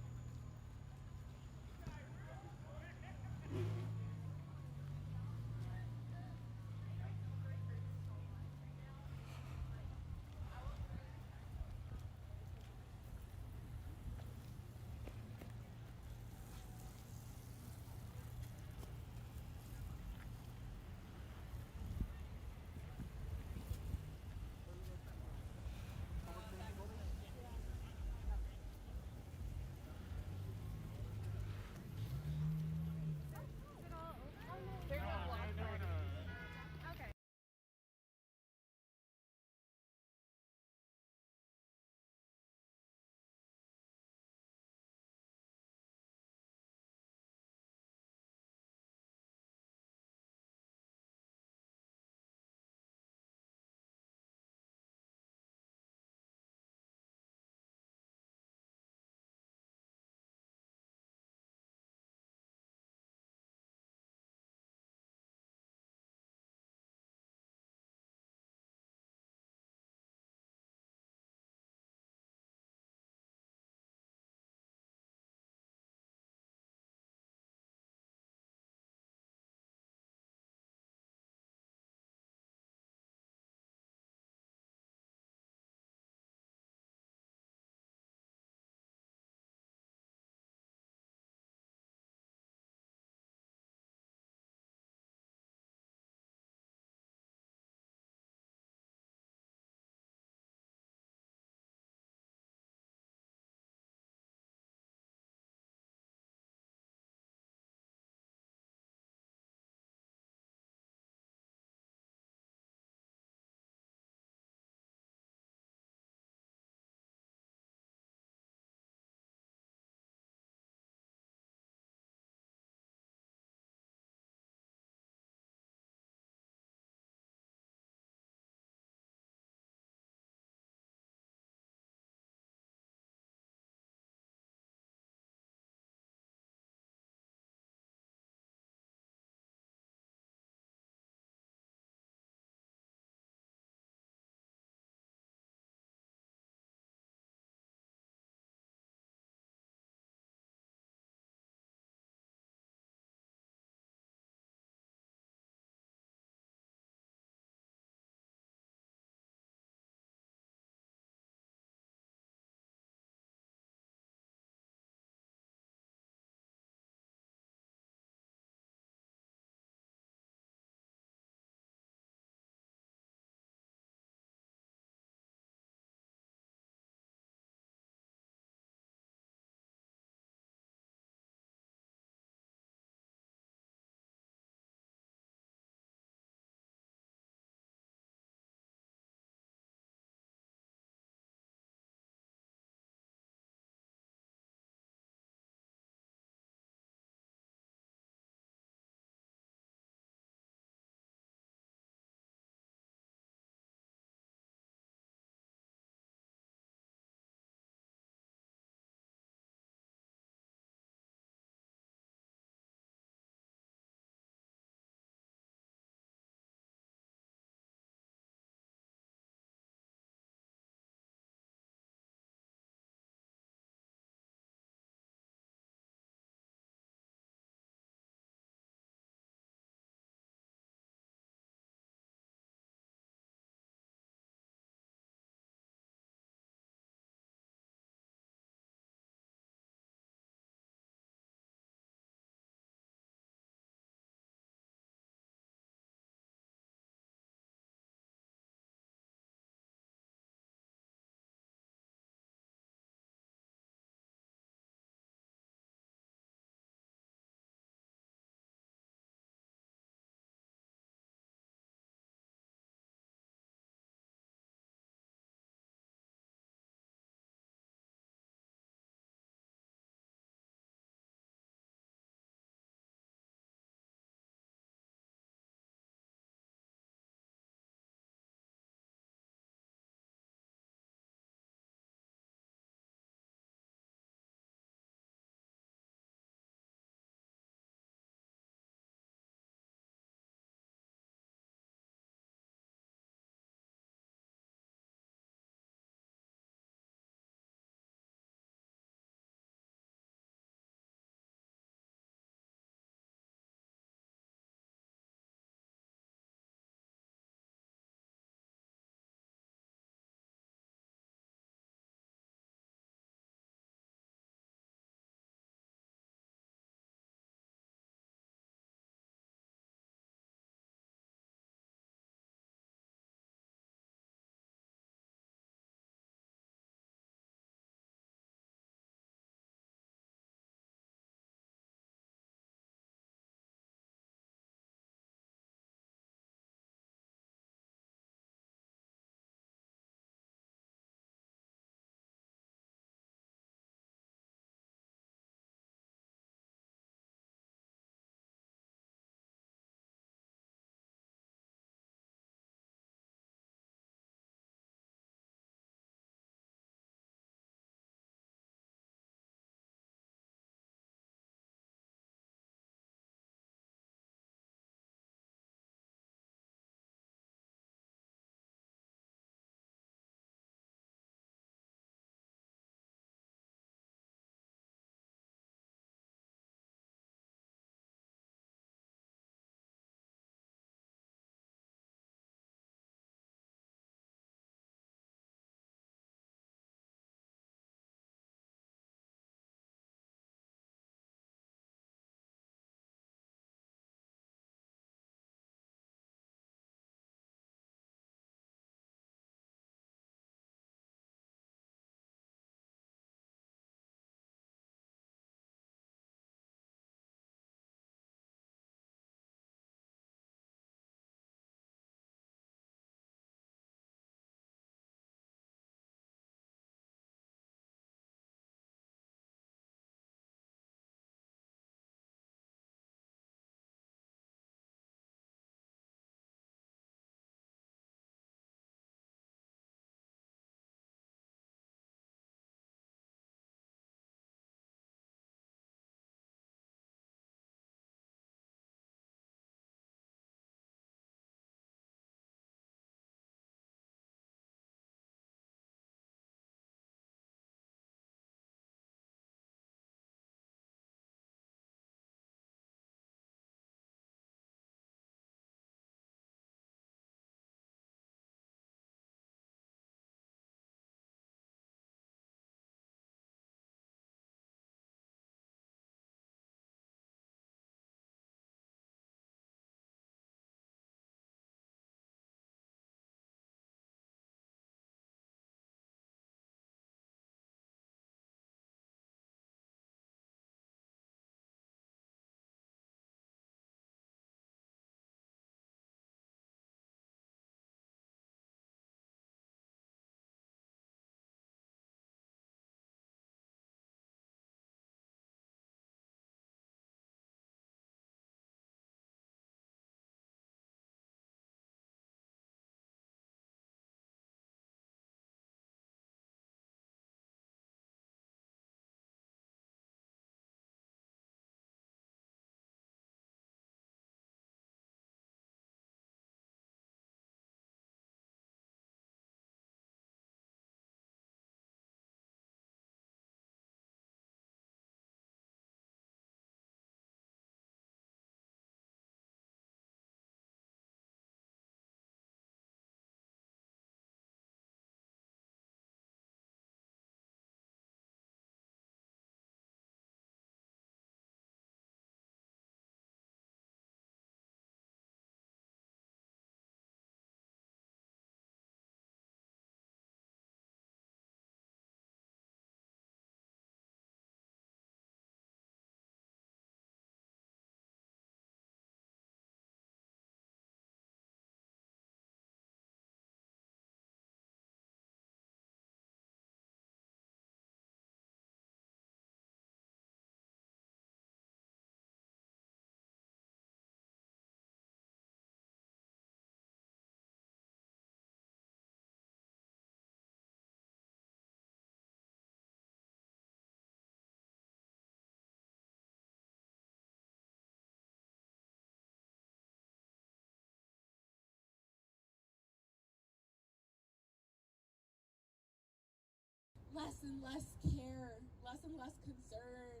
less and less care, less and less concern.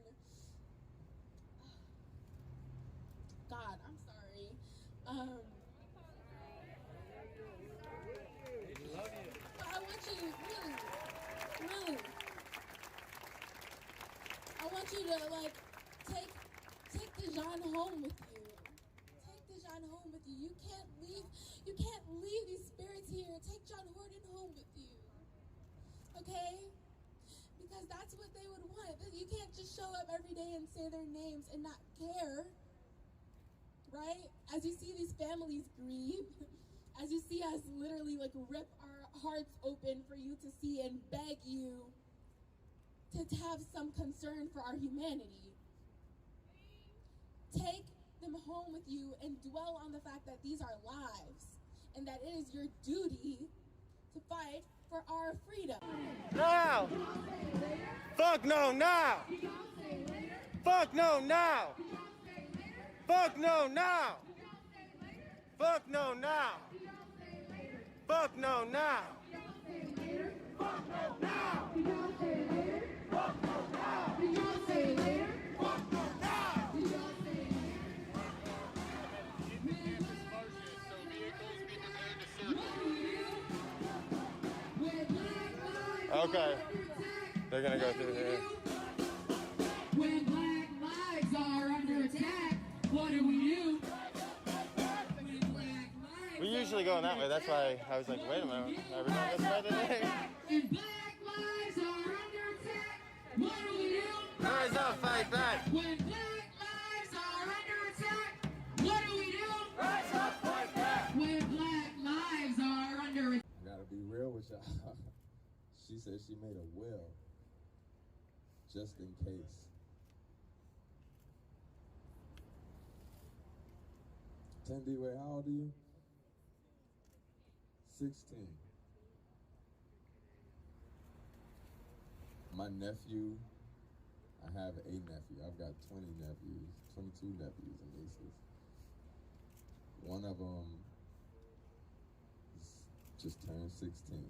God, I'm sorry. But I want you, really, I want you to like take Dejan home with you. Take Dejan home with you. You can't leave these spirits here. Take John Horton home with you. Okay? Because that's what they would want. You can't just show up every day and say their names and not care. Right? As you see these families grieve, as you see us literally like rip our hearts open for you to see and beg you to have some concern for our humanity. Take them home with you and dwell on the fact that these are lives and that it is your duty to fight for our freedom. Now! Fuck no, now! Fuck no, now! Fuck no, now! Fuck no, now! Fuck no, now! Fuck no, now! Fuck no, now! Fuck no, now! Okay, they're gonna go through here. When black lives are under attack, what do we do? We usually go in that way, that's why I was like, wait a minute, are we going this way today? And black lives are under attack, what do we do? Rise up, fight back! When black lives are under attack, what do we do? Rise up, fight back! When black lives are under attack. I gotta be real with y'all. She said she made a will, just in case. Tendi, wait, how old are you? 16. My nephew, I have a nephew. I've got 20 nephews, 22 nephews and nieces. One of them just turned 16.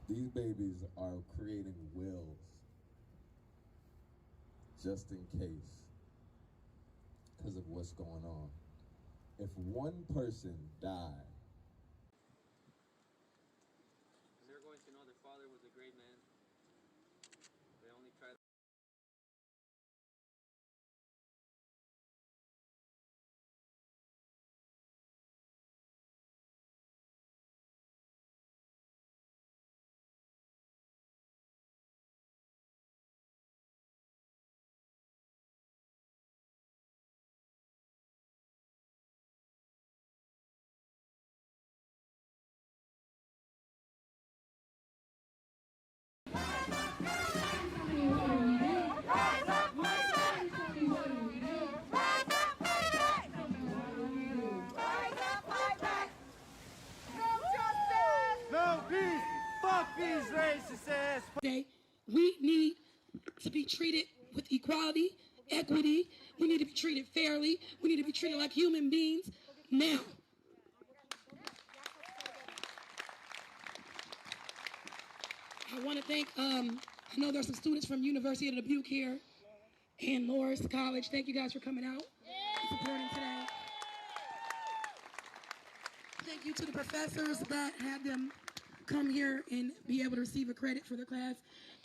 These babies are creating wills just in case because of what's going on. If one person died, they're going to know their father was a great man. They only tried. We need to be treated with equality, equity. We need to be treated fairly. We need to be treated like human beings now. I want to thank, I know there's some students from University of Dubuque here and Loras College. Thank you guys for coming out and supporting today. Thank you to the professors that had them come here and be able to receive a credit for the class.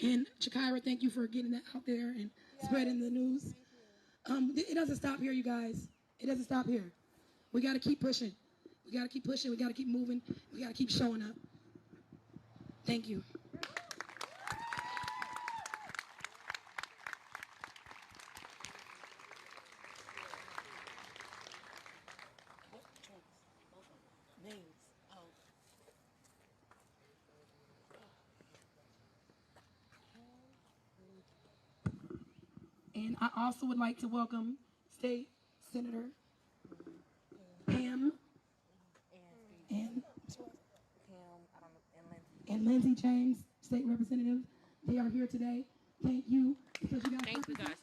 And Chikira, thank you for getting that out there and spreading the news. It doesn't stop here, you guys. It doesn't stop here. We got to keep pushing. We got to keep pushing. We got to keep moving. We got to keep showing up. Thank you. And I also would like to welcome State Senator Pam and Lindsey James, State Representative. They are here today. Thank you because you guys. Thank you guys.